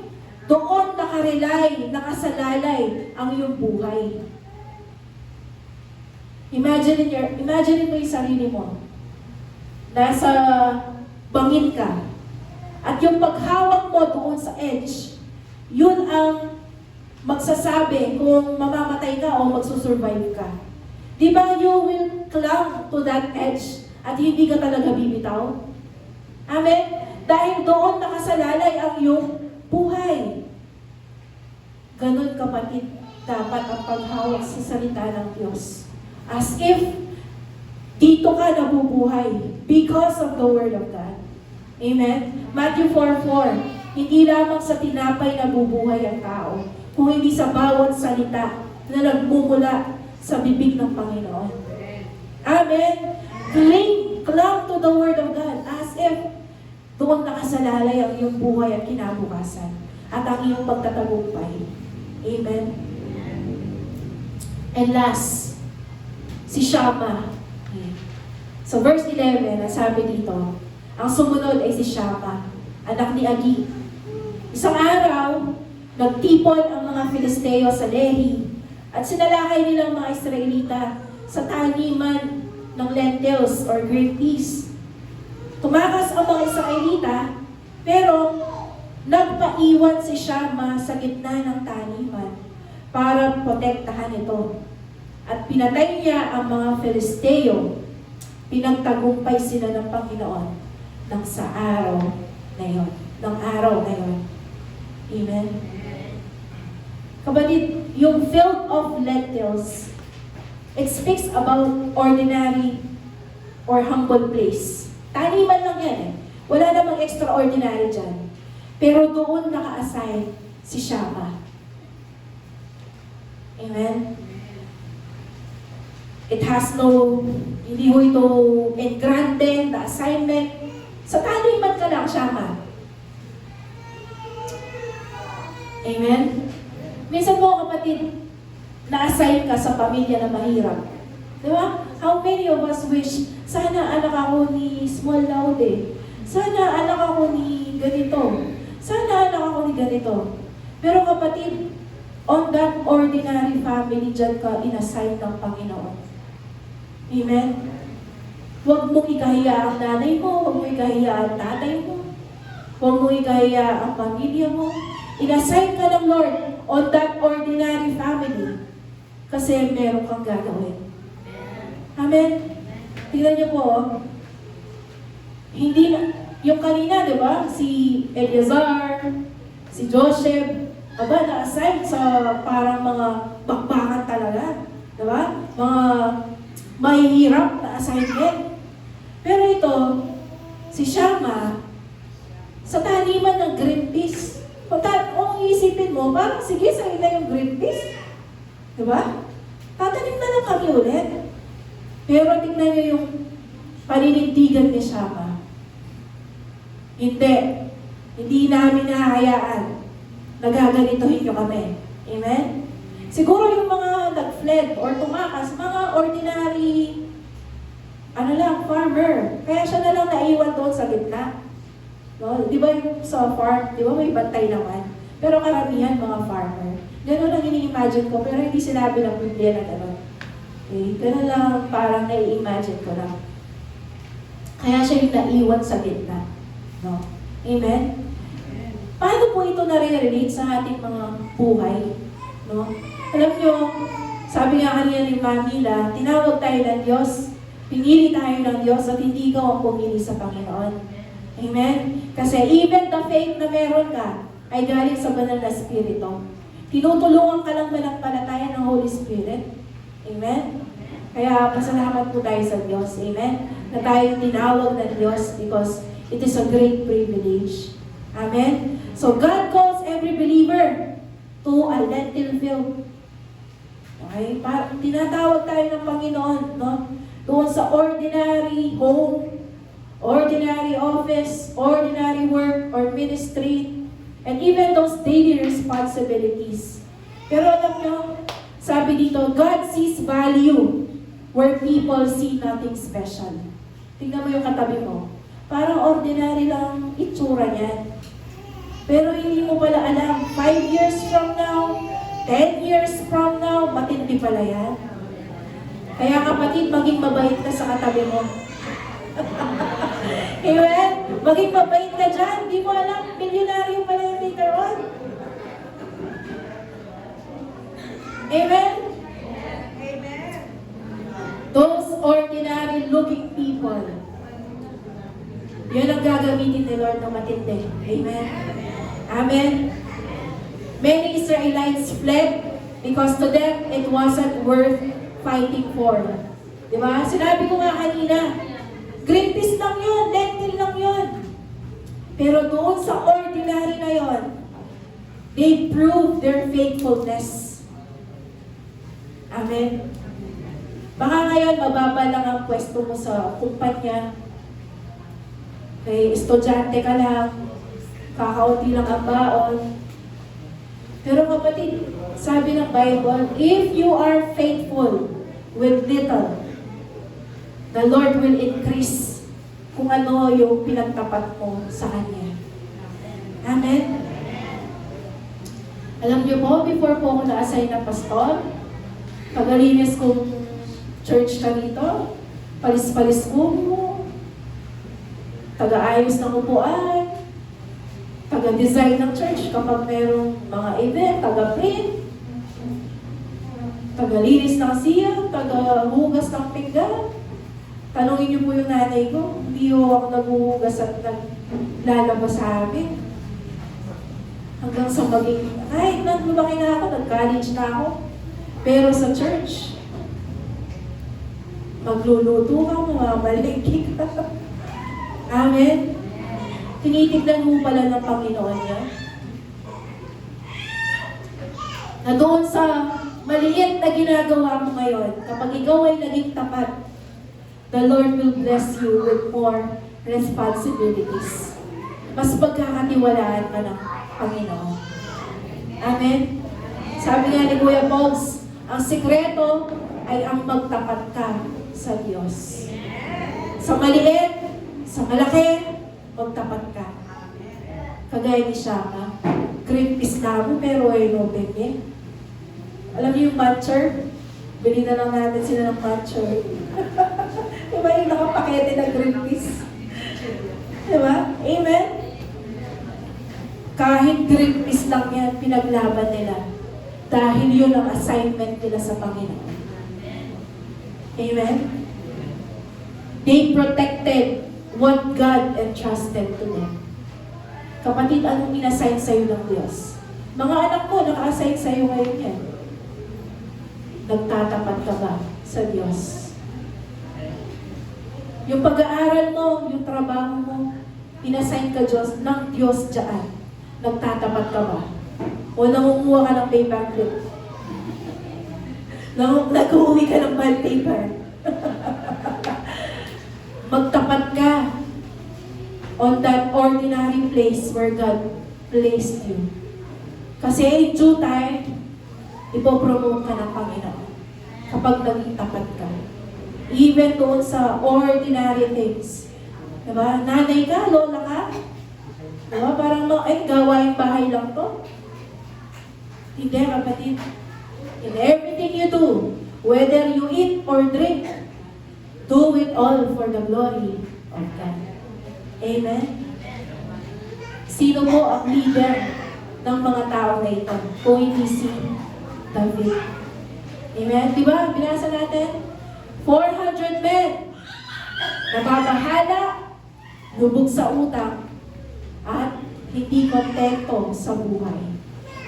doon nakarelay, nakasalalay ang iyong buhay. Imagine mo yung sarili mo. Nasa bangin ka. At yung paghawak mo doon sa edge, yun ang magsasabi kung mamamatay ka o magsusurvive ka. Di ba you will cling to that edge at hindi ka talaga bibitaw? Amen? Dahil doon nakasalalay ang iyong buhay. Ganon, kapatid, dapat ang paghawak sa salita ng Diyos. As if dito ka nabubuhay because of the Word of God. Amen? Matthew 4:4, hindi lamang sa tinapay nabubuhay ang tao, kung hindi sa bawat salita na nagmumula sa bibig ng Panginoon. Amen? Cling to the Word of God as if doon nakasalalay ang iyong buhay at kinabukasan at ang iyong pagtatagumpay. Amen? And last, si Shammah. So verse 11, ang sabi dito, ang sumunod ay si Shammah, anak ni Agi. Isang araw, nagtipon ang mga Filisteo sa Lehi at sinalakay nilang mga Israelita sa taniman ng lentils or green peas. Tumakas ang mga Israelita, pero nagpaiwan si Shammah sa gitna ng taniman para protektahan ito. At pinatay niya ang mga Filisteo. Pinagtagumpay sila ng Panginoon ng sa araw na yun. Ng araw na yun. Amen? Kapatid, yung field of lentils, it speaks about ordinary or humble place. Taniman lang yan eh. Wala namang extraordinary dyan. Pero doon naka-assign si Shammah. Amen? It has no, hindi ho ito engrande, the assignment. Sa taniman ka lang, Shammah. Amen? Minsan mo, kapatid, na-assign ka sa pamilya na mahirap. Di ba? How many of us wish, sana anak ako ni Small Laude. Sana anak ako ni ganito. Sana anak ako ni ganito. Pero kapatid, on that ordinary family, dyan ka inassign ng Panginoon. Amen? Huwag mong ikahiya ang nanay mo, huwag mong ikahiya ang tatay mo, huwag mong ikahiya ang pamilya mo. Inassign ka ng Lord on that ordinary family kasi meron kang gagawin. Amen? Tingnan niyo po, hindi na, yung kanina, di ba? Si Eleazar, si Joseph, aba, na-assign sa parang mga bakbakan talaga. Di ba? Mga mahihirap na assignment. Pero ito, si Shammah, sa taniman ng green peas. Kung iisipin mo, parang sige, sa'yo na yung green peas. Di ba? Tatanim na lang kami ulit. Pero tignan niyo yung paninindigan ni Shammah. Hindi. Hindi namin nahahayaan. Nagaganituhin niyo kami. Amen? Siguro yung mga nag-fled or tumakas, mga ordinary, farmer. Kaya siya na lang naiwan doon sa gitna. No? Di ba yung sa farm, di ba may bantay naman? Pero karamihan mga farmer. Gano'n lang ini-imagine ko, pero hindi sinabi ng Biblia na gano'n. Okay? Gano'n lang parang nai-imagine ko lang. Kaya siya yung naiwan sa gitna. No? Amen? Paano po ito nare-relate sa ating mga buhay? No? Alam nyo, sabi nga kanina ni Manila, tinawag tayo ng Diyos, pinili tayo ng Diyos at hindi ikaw ang pumili sa Panginoon. Amen? Kasi even the faith na meron ka ay galing sa banal na Espiritu. Tinutulungan ka lang manampalataya ng Holy Spirit. Amen? Kaya pasalamat po tayo sa Diyos. Amen? Na tayo tinawag ng Diyos because it is a great privilege. Amen? So God calls every believer to a lentil field. Okay? Tinatawag tayo ng Panginoon, no? Doon sa ordinary home, ordinary office, ordinary work or ministry, and even those daily responsibilities. Pero alam nyo, sabi dito, God sees value where people see nothing special. Tingnan mo yung katabi mo. Parang ordinary lang itsura niyan. Pero hindi mo pala alam, 5 years from now, 10 years from now, matindi pala yan. Kaya kapatid, maging mabait ka sa katabi mo. Amen? Maging mabait ka dyan. Hindi mo alam, milyonaryo pala yan later on. Amen? Amen. Those ordinary looking people, yun ang gagamitin ni Lord na matindi. Amen? Amen? Many Israelites fled because to them it wasn't worth fighting for. Diba? Sinabi ko nga kanina, green peas lang yun, lentil lang yun. Pero doon sa ordinary na yun, they proved their faithfulness. Amen? Baka ngayon, mababa lang ang pwesto mo sa kumpanya. Okay, estudyante ka lang, kakaunti lang ang baon. Pero kapatid, Sabi ng Bible, if you are faithful with little, the Lord will increase kung ano yung pinagtapat mo sa Kanya. Amen? Alam niyo po, before po ako na-assign na pastor, pagalinis kong church ka dito, palis-palis ko mo, taga-ayos ng upuan, taga-design ng church kapag merong mga event, taga-print, taga-linis ng siya, taga-hugas ng pinggan. Tanungin niyo po yung nanay ko, hindi ako naghuhugas at naglalabas sa amin. Hanggang sa maging, ay, lumaki na ako, nag-college na ako. Pero sa church, magluluto ka, mamamalingki ka. Amen? Tinitignan mo pala ng Panginoon niya. Na doon sa maliit na ginagawa mo ngayon, kapag ikaw ay naging tapat, the Lord will bless you with more responsibilities. Mas pagkakatiwalaan ka ng Panginoon. Amen? Sabi nga ni Kuya Pogs, ang sikreto ay ang magtapat ka sa Diyos. Sa maliit, sa malaki, magtapat ka. Kagaya ni Shaka, green peas na mo, pero ay no bebe. Alam niyo yung matcher? Bili na lang natin sila ng matcher. Diba yung nakapakete ng green peas? Diba? Amen? Kahit green peas lang yan, pinaglaban nila. Dahil yun ang assignment nila sa Panginoon. Amen? They protected what God entrusted to them. Kapatid, anong inassign sa'yo ng Diyos? Mga anak mo, naka-assign sa'yo ngayon yan. Nagtatapat ka ba sa Diyos? Yung pag-aaral mo, yung trabaho mo, inassign ka Diyos, ng Diyos dyan. Nagtatapat ka ba? O nangunguha ka ng paper clip? Nag-uwi ka ng bond paper? Magtapat ka on that ordinary place where God placed you. Kasi in due time, ipopromote ka ng Panginoon kapag naging tapat ka. Even doon sa ordinary things. Diba? Nanay ka, lola ka. Diba? Parang, gawaing bahay lang to. Hindi, kapatid. In everything you do, whether you eat or drink, do it all for the glory of God. Amen? Sino po ang leader ng mga tao na ito? Kung hindi si David. Amen? Diba? Binasa natin, 400 men nababahala, lubog sa utang, at hindi kontento sa buhay.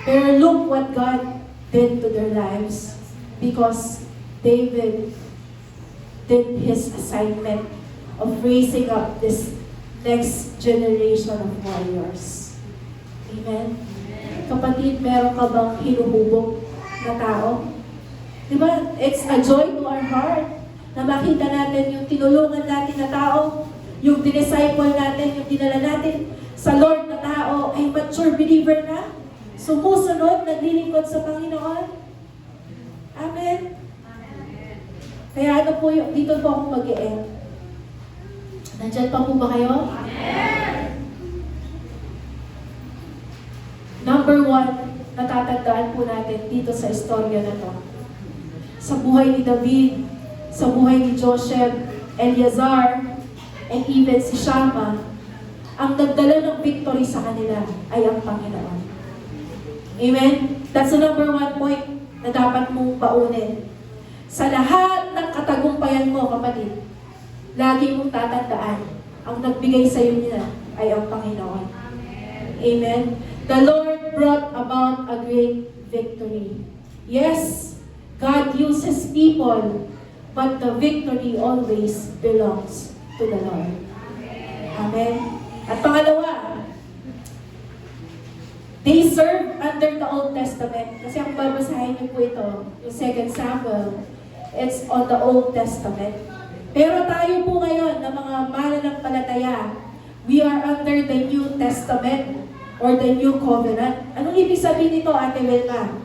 Pero look what God did to their lives because David did his assignment of raising up this next generation of warriors. Amen? Kapatid, meron ka bang hinuhubog na tao? Diba? It's a joy to our heart na makita natin yung tinulungan natin na tao, yung dinisciple natin, yung dinala natin sa Lord na tao ay mature believer na, sumusunod, naglilingkod sa Panginoon. Amen? Kaya ano po yung, dito po akong mag-e-end. Nandyan pa po ba kayo? Number 1, natatandaan po natin dito sa istorya na to. Sa buhay ni David, sa buhay ni Joseph, Eleazar, and even si Shammah, ang nagdala ng victory sa kanila ay ang Panginoon. Amen? That's the number 1 point na dapat mong baunin. Sa lahat ng katagumpayan mo, kapatid, lagi mong tatandaan, ang nagbigay sa iyo niya ay ang Panginoon. Amen? The Lord brought about a great victory. Yes, God uses people, but the victory always belongs to the Lord. Amen? At pangalawa, they served under the Old Testament. Kasi kung babasahin niyo po ito, yung 2 Samuel, it's on the Old Testament. Pero tayo po ngayon, na mga mananampalataya, we are under the New Testament or the New Covenant. Anong ibig sabihin nito, Ate Wilma?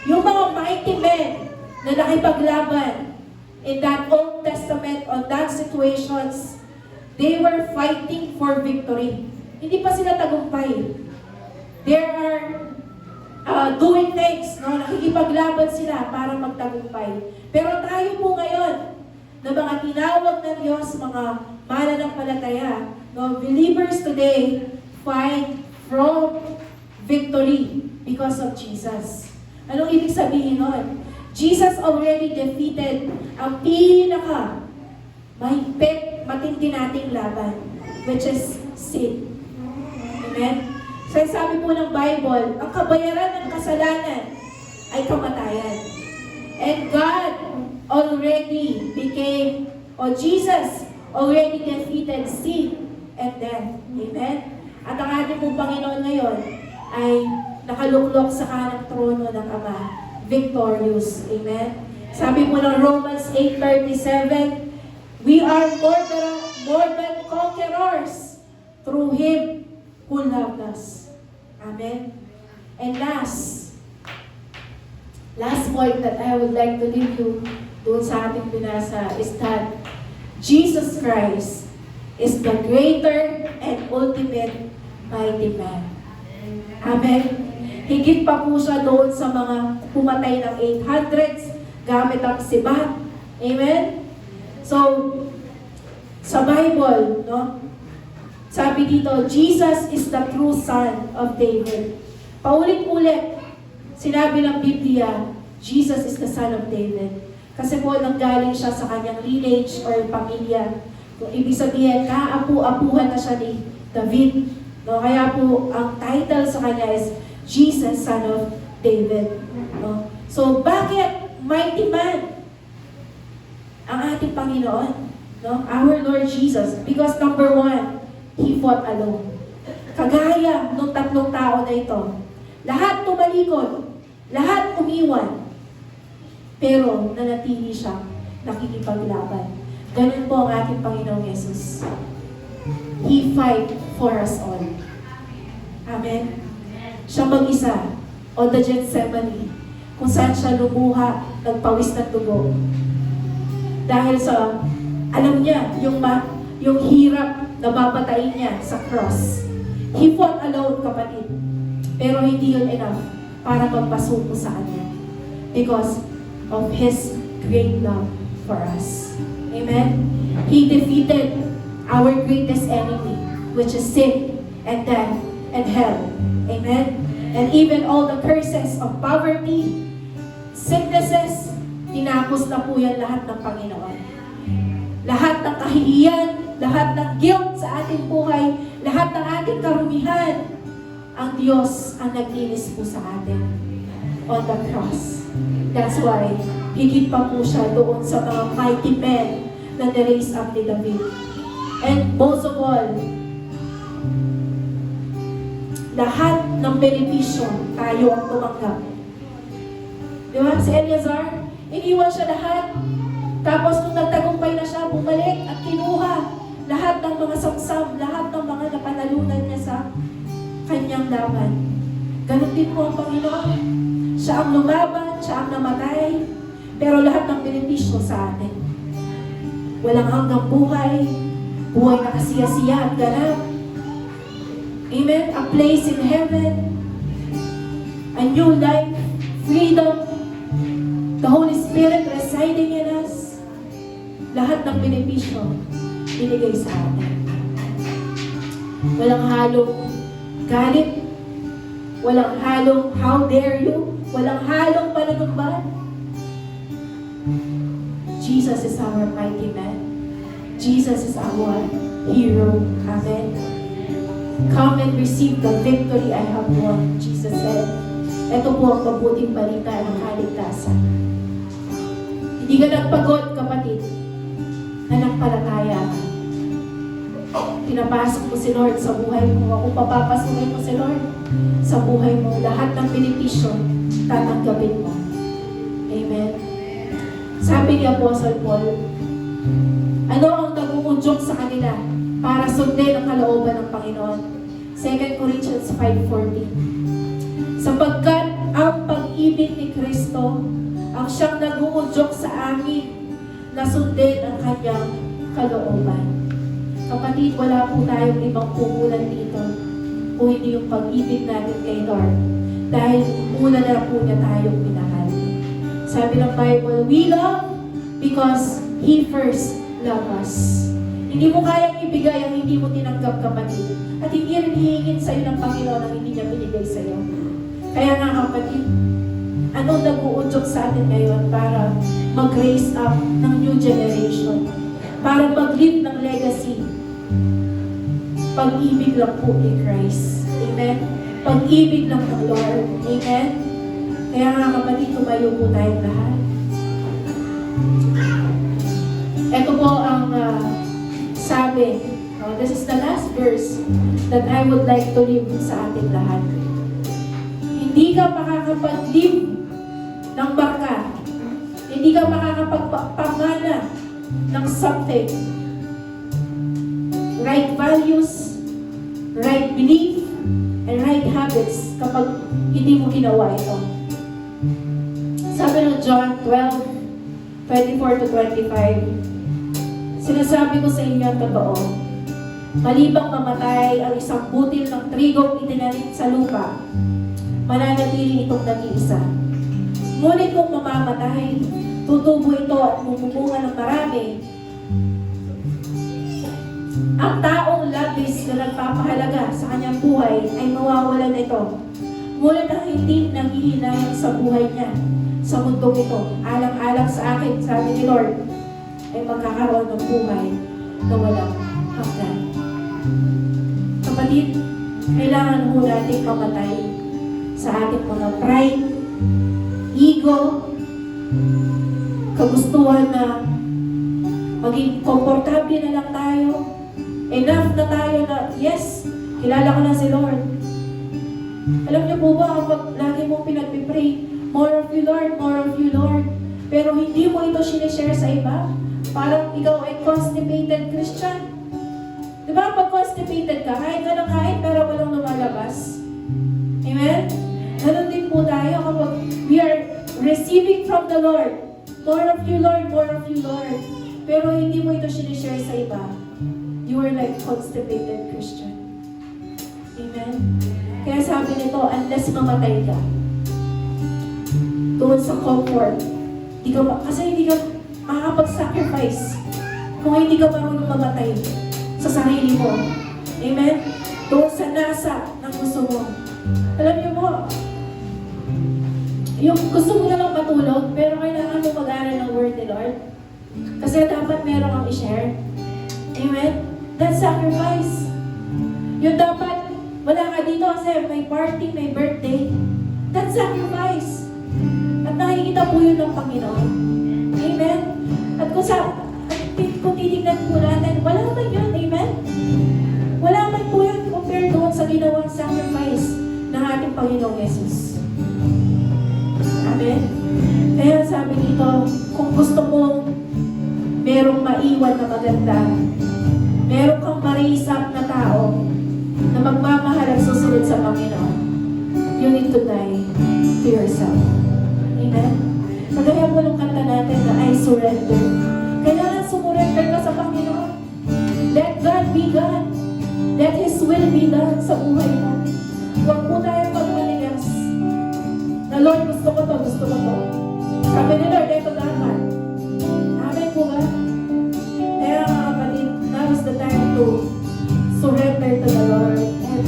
Yung mga mighty men na nakipaglaban in that Old Testament on that situations, they were fighting for victory. Hindi pa sila tagumpay. They are doing things, no? Nakikipaglaban sila para magtagumpay. Pero tayo po ngayon, na mga tinawag ng Diyos, mga mananampalataya, no? Believers today fight from victory because of Jesus. Anong ibig sabihin nun? Jesus already defeated ang mahigpit, matindi nating laban, which is sin. Amen? So sabi po ng Bible, ang kabayaran ng kasalanan ay kamatayan. And God already Jesus already defeated sin and death. Amen? At ang ating pong Panginoon ngayon ay nakaluklok sa kanang trono ng Ama, victorious. Amen? Sabi po ng Romans 8:37, we are more than conquerors through Him who loved us. Amen? And last point that I would like to leave you doon sa ating binasa is that Jesus Christ is the greater and ultimate mighty man. Amen? Higit pa po siya doon sa mga pumatay ng 800s gamit ang sibat. Amen? So, sa Bible, no? Sabi dito, Jesus is the true son of David. Paulit-ulit, sinabi ng Biblia, Jesus is the son of David. Kasi po, nanggaling siya sa kanyang lineage or pamilya. Kung ibig sabihin, kaapu-apuhan na siya ni David. No? Kaya po, ang title sa kanya is Jesus, son of David. No? So, bakit mighty man ang ating Panginoon? No? Our Lord Jesus. Because number one, He fought alone. Kagaya ng tatlong tao na ito. Lahat tumalikod, lahat umiwan, pero nanatili siya nakikipaglaban. Ganun po ang ating Panginoong Yesus. He fight for us all. Amen? Siya mag-isa on the Gethsemane, kung saan siya lumuha, nagpawis ng dugo. Dahil sa, alam niya, yung hirap na babatayin niya sa cross. He fought alone, kapatid. Pero hindi yun enough para magpasuko sa kanya. Because of His great love for us. Amen? He defeated our greatest enemy, which is sin and death and hell. Amen? And even all the curses of poverty, sicknesses, tinapos na po yan lahat ng Panginoon. Lahat ng kahihiyan, lahat ng guilt sa ating buhay, lahat ng ating karumihan, ang Diyos ang naglinis po sa atin on the cross. That's why, higit pa po siya doon sa mga mighty men na na-raise up ni David. And most of all, lahat ng benepisyo tayo ang tumanggap. Di ba? Si Eleazar, iniwan siya lahat. Tapos nung nagtagumpay na siya, bumalik at kinuha lahat ng mga samsam, lahat ng mga napanalunan niya sa kanyang laban. Ganun din po ang Panginoon. Siya ang lumaban, siya ang namatay, pero lahat ng benepisyo sa atin. Walang hanggang buhay, buhay na kasiya-siya at ganap. Amen? A place in heaven, a new life, freedom, the Holy Spirit residing in us. Lahat ng benepisyo binigay sa atin. Walang halong galit, walang halong how dare you, walang halong pananumbat. Jesus is our mighty man. Jesus is our hero. Amen. Come and receive the victory I have won, Jesus said. Ito po ang mabuting balita ng kaligtasan. Hindi ka nagpagod, kapatid, nanampalataya ka. Pinapasok mo si Lord sa buhay mo. Kung papapasukin mo si Lord sa buhay mo, lahat ng benepisyo tatanggapin mo. Amen. Sabi ni Apostle Paul, ano ang nag-uudyok sa kanila para sundin ang kalooban ng Panginoon? 2 Corinthians 5:14. Sapagkat ang pag-ibig pag-ibig ni Kristo ang siyang nag-uudyok sa amin na sundin ang kanyang kalooban. Kapatid, wala po tayong ibang puhulan dito kung hindi yung pag-ibig natin kay Lord. Dahil una na po niya tayong minahal. Sabi ng Bible, we love because He first loved us. Hindi mo kayang ibigay ang hindi mo tinanggap, kapatid. At hindi rin hihingin sa'yo ng Panginoon ang hindi niya binigay sa'yo. Kaya nga, kapatid, anong nag-uudyok sa atin ngayon para mag-raise up ng new generation? Para mag-live ng legacy? Pag-ibig lang po ni Christ. Amen? Pag-ibig lang ng Lord. Amen? Kaya nga, kapatid, tumayo po tayong lahat. Ito po ang sabi. This is the last verse that I would like to leave sa ating lahat. Hindi ka makakapag-live ng baka. Hindi ka makakapagpamana ng something. Right values, right belief, and right habits kapag hindi mo ginawa ito. Sabi ng John 12:24 to 25, sinasabi ko sa inyo ang totoo, malibang mamatay ang isang butil ng trigong itinanim sa lupa, mananatili itong nag-iisa. Ngunit kung mamamatay, tutubo ito at mumumunga ng marami. Ang taong labis na nagpapahalaga sa kanyang buhay ay mawawalan ito. Ngunit ang hindi nanghihinayang sa buhay niya sa mundong ito, alang-alang sa akin, sabi ni Lord, ay magkakaroon ng buhay na walang hanggan. Kapatid, kailangan mo natin mamatay sa ating mga pride, ego, kagustuhan na maging komportable na lang tayo. Enough na tayo na, yes, kilala ko na si Lord. Alam niyo po ba, kapag lagi mong pinagpipray, more of you Lord, more of you Lord, pero hindi mo ito sinishare sa iba, parang ikaw ay constipated Christian. Diba, pag constipated ka, kain ka ng kain pero walang lumalabas. Amen? Ganon din po tayo kapag we are receiving from the Lord. More of you Lord, more of you Lord. Pero hindi mo ito sinishare sa iba. You are like constipated Christian. Amen? Kaya sabi nito, unless mamatay ka, doon sa comfort, kasi hindi ka makakapag-sacrifice kung hindi ka marunong mamatay sa sarili mo. Amen? Doon sa nasa ng gusto mo. Alam niyo mo, yung gusto mo na lang matulog, pero kailangan mo mag-aral ng word ni Lord. Kasi dapat meron kang i-share. Amen? That's sacrifice. Yung dapat, wala ka dito kasi may party, may birthday. That's sacrifice. At nakikita po yun ng Panginoon. Amen? At kung titignan po natin, wala naman yun. Amen? Wala naman po yun compared doon sa ginawang sacrifice ng ating Panginoong Yesus. Amen? Kaya sabi dito, kung gusto mong merong maiwan na maganda, meron kang ma-raise up na tao na magmamahal at susunod sa Panginoon, you need to die to yourself. Amen? Kagaya po nung kanta natin na I surrender. Kailangan sumurrender ka sa Panginoon. Let God be God. Let His will be done sa buhay mo. Huwag po tayo magmanigas. Na Lord, gusto ko to, gusto ko to. Sabi ni Lord, ito dapat. Amen po ba? Kaya mga kapatid, now is the time to surrender to the Lord. And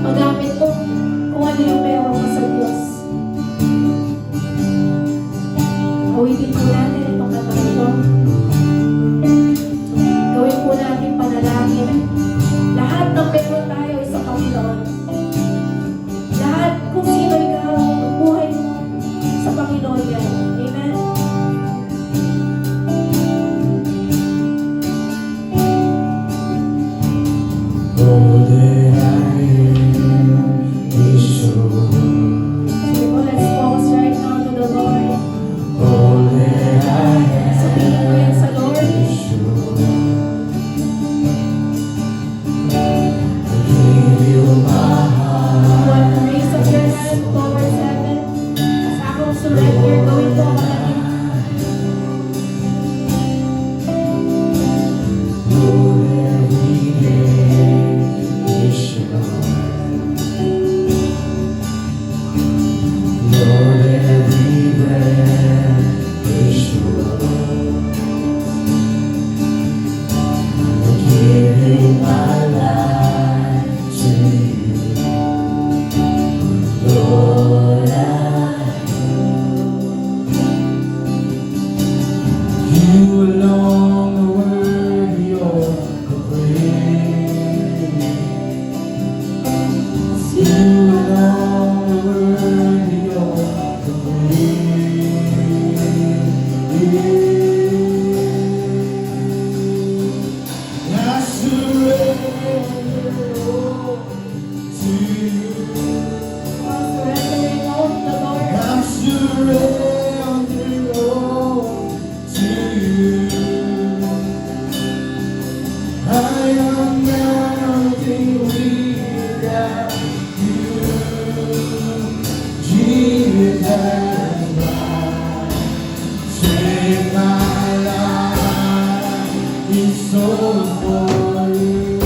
magamit mo kung ano yung meron mo sa Diyos. Awitin po natin itong kantang ito. Gawin po natin panalangin. Lahat ng meron tayo ay sa Panginoon. Lahat kung sino ikaw, buhay mo sa Panginoon yan. Amen? All that I am is yours. Sige po, let's focus right now to the Lord. All that I Sabihin mo yan sa Lord. am is yours. I give you my heart. One raise up your hand towards heaven. Lord, gawin po ang malaki. Lord, every day is yours. Lord, every breath is yours. I'm giving my life to you. Lord, you alone are worthy of the praise. You alone are worthy of the praise. I surrender all to you. Surrendering all to the Lord. I'm surrendering all to you. I am nothing without you. Jesus, take my life, it's all for you.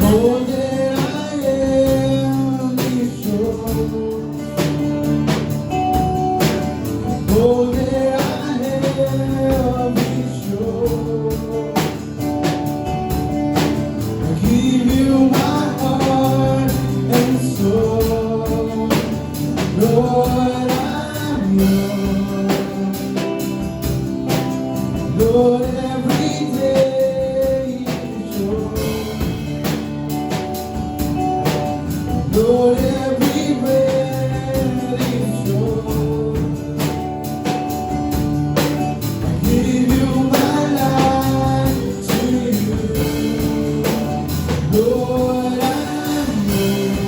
All that I am is yours. All that I have is yours. I give you my heart and soul. Lord, I'm yours. Lord, every day is yours. Lord, every breath is yours. I give you my life to you. Lord, I'm yours.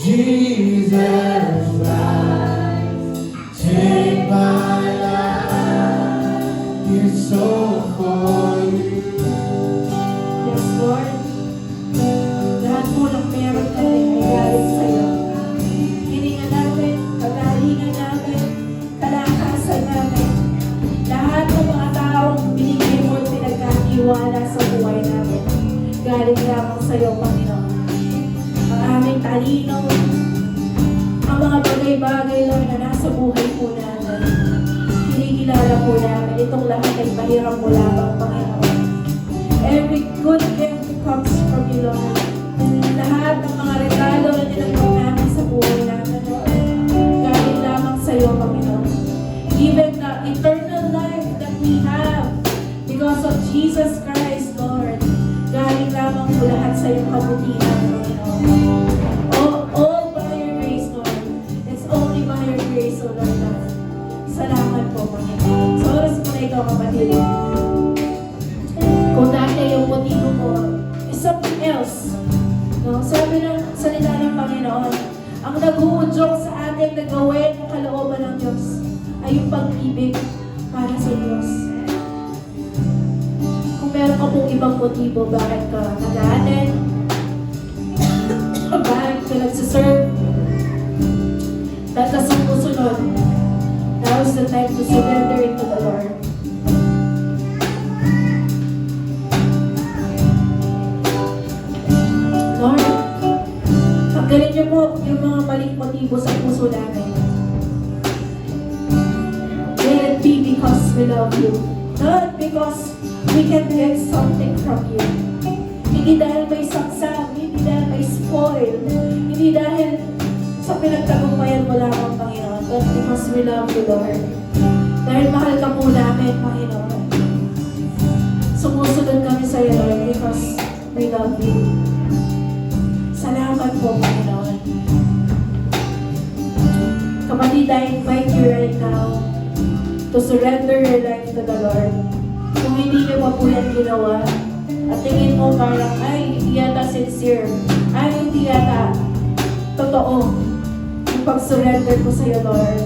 Jesus Christ, take my life, it's all for you. Yes, Lord. Lahat po ng meron natin ay galing sa iyo. Hininga namin, kagalingan namin, kalakasan namin. Lahat ng mga taong binigay mo at pinagkatiwala sa buhay namin. Galing lamang sa iyo, Panginoon. Ang aming talino, ang mga bagay-bagay, Lord, na nasa buhay po natin. Kinikilala po namin, itong lahat ay pahiram mo lamang, Panginoon. Every good gift comes from you, Lord. Lahat ng mga regalo na nilagay namin sa buhay namin, Lord, galing lamang sa iyo, Panginoon. Even the eternal life that we have because of Jesus Christ, Lord, galing lamang po lahat sa iyong kabutihan, Panginoon. All by your grace, Lord. It's only by your grace, O Lord. Salamat po, Panginoon. Sa oras mo na ito, kapatid. Kung dati yung motibo mo is something else, no? Sabi ng salita ng Panginoon, ang nag-uudyok sa atin na gawin ang kalooban ng Diyos ay yung pag-ibig para sa Diyos. Kung meron ka pong ibang motibo, bakit ka nag-aaten, bakit ka nagsiserve, dahil ka sumusunod, now is the time to surrender it to the Lord. Lord, tanggalin niyo po yung mga maling motibo sa puso namin. Let it be because we love you. Not because we can get something from you. Hindi dahil may saksa, hindi dahil may spoil, hindi dahil sa pinagtagumpayan mo lamang, Panginoon, but because we love you, Lord. Dahil mahal ka po namin, Panginoon. Sumusunod kami sa iyo, Lord, because we love you. Salamat po, Panginoon. Kapatid, I invite you right now to surrender your life to the Lord. Kung hindi niyo pa po yan ginawa, at tingin mo parang, ay, hindi yata sincere, ay, hindi yata totoo yung pag-surrender ko sa iyo, Lord.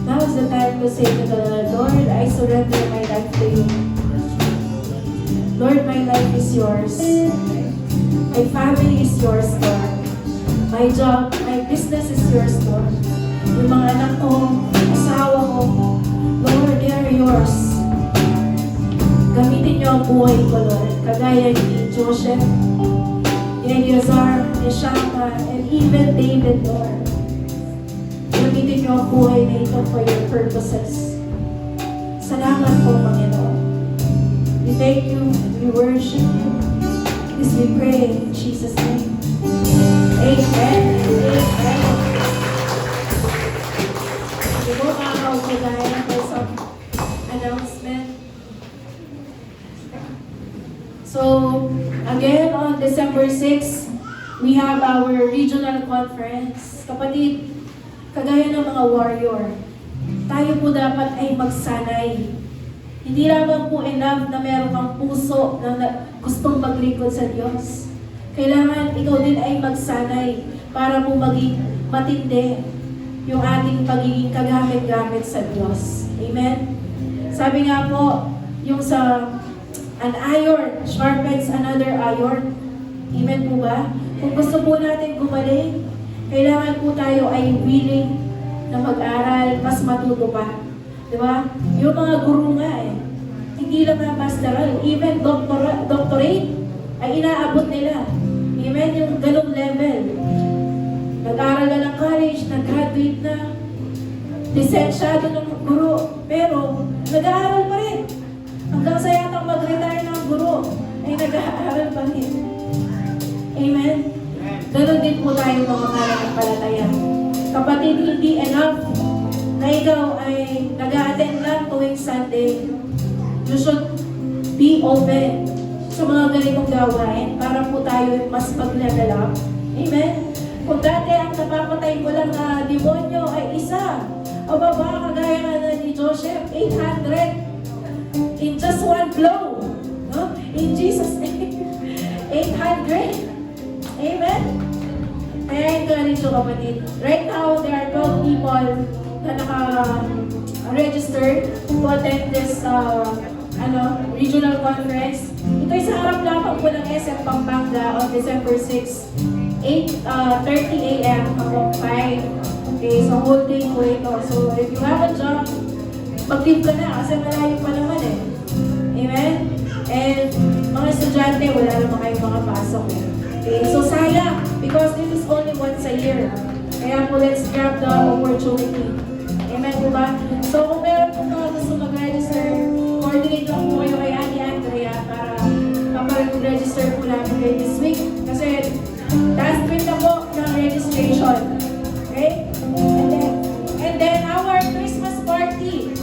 Now is the time to say to the Lord, Lord, I surrender my life to you. Lord, my life is yours. My family is yours, Lord. My job, my business is yours, Lord. Yung mga anak ko, asawa ko, Lord, they are yours. Gamitin niyo ang buhay ko, Lord. Kagaya ni Joseph, ni Eleazar, ni Shammah, and even David, Lord. Gamitin niyo ang buhay na ito for your purposes. Salamat po, Panginoon. We thank you and we worship you. This we pray in Jesus' name. Amen. Amen. Hindi mo makakaugaya for some announcement. So, again, on December 6, we have our regional conference. Kapatid, kagaya ng mga warrior, tayo po dapat ay magsanay. Hindi lamang po enough na meron kang puso na gustong maglingkod sa Diyos. Kailangan ikaw din ay magsanay para po maging matindi yung ating pagiging kagamit-gamit sa Diyos. Amen? Sabi nga po, yung sa an iron sharpens another iron. Amen po ba? Kung gusto po natin gumaling, kailangan po tayo ay willing na mag-aral, mas matuto pa. Diba? Yung mga guru nga hindi lang na pastoral, even doctorate ay inaabot nila. Amen? Yung ganong level. Nag-aral na ng college, nag-graduate na, lisensyado ng guru, pero nag-aaral pa rin. Hanggang sa yatang mag-retire ng guru, ay nag-aaral pa rin. Amen? Ganon din po tayo mga mananampalataya. Kapatid, hindi enough na ikaw ay nag-a-attend lang tuwing Sunday. You should be open sa mga ganitong gawain para po tayo mas mag-level up. Amen? Kung dati ang napapatay mo lang na demonyo ay isa, o baba, kagaya nga na ni Joseph, 800 in just one blow. No? In Jesus' name, 800. Amen? Kaya encourage yung kapatid. Right now, there are 12 people na naka-registered to attend this regional conference. Ito ay sa harap lamang po ng SM Pampanga on December 6, 8:30 a.m. hanggang 5. Okay, so whole day po ito. So if you have a job, mag-leave ka na kasi malayo pa naman Amen? And mga estudyante, wala naman kayong mga pasok Okay, so sayang because this is only once a year. Kaya po, let's grab the opportunity. Amen po ba? So kung meron po mga gusto mag-register, coordinate lang po kayo kay Ate Andrea para register po namin kayo this week. Kasi last week na po ng registration. Okay? And then our Christmas party.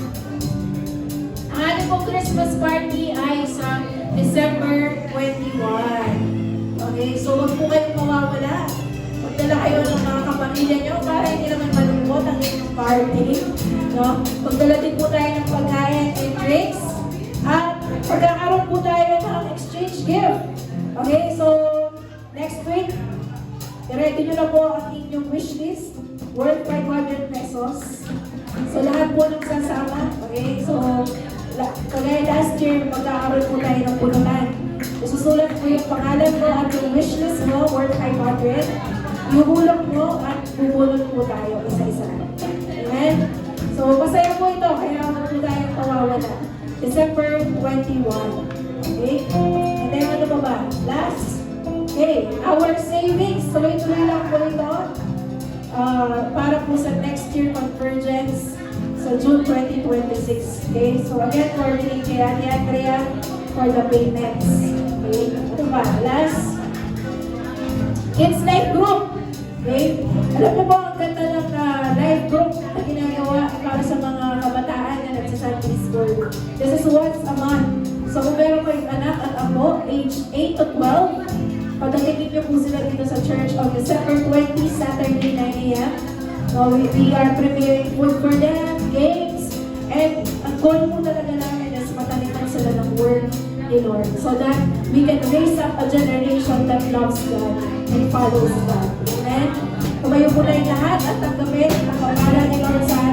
Ang ating pong Christmas party ay sa December 21. Okay? So huwag po kayong mawawala. Magdala kayo ng mga kapamilya nyo para hindi naman malungkot ang inyong party. No? Magdala din po tayo ng pagkain and drinks. At pagkakaroon po tayo ng exchange gift. Okay? So, next week, i-ready nyo na po ang inyong wishlist worth 500 pesos. So, lahat po ng sasama. Okay? So, kagaya last year, magkakaroon po tayo ng pulutan. Isusulat po yung pangalan mo at yung wishlist mo worth 500. Ihulog mo at bubulot po tayo isa-isa. Amen? So, masaya po ito, kaya huwag po tayong pawawala. December 21. Okay? And then, ano pa ba? Last. Okay, our savings. Tuloy-tuloy lang po ito. Para po sa next year convergence sa June 2026. Okay? So, again, coordinate kay Ate Andrea for the payments. Okay? Ano ba? Last. Kids Life Group. Okay? Alam mo ba ang ganda ng life group na ginagawa para sa mga kabataan na nagsa-Sunday school? This is once a month. So kung meron kayong anak at apo, age 8 to 12, pagdatingin niyo po sila dito sa church on December 20, Saturday, 9 a.m. So we are preparing food for them, games, and ang goal po talaga namin is matalitan sila ng word ni Lord so that we can raise up a generation that loves God and follows God. Amen? Tumayo po na yung lahat at tanggapin ang pagpapala ni Lord sa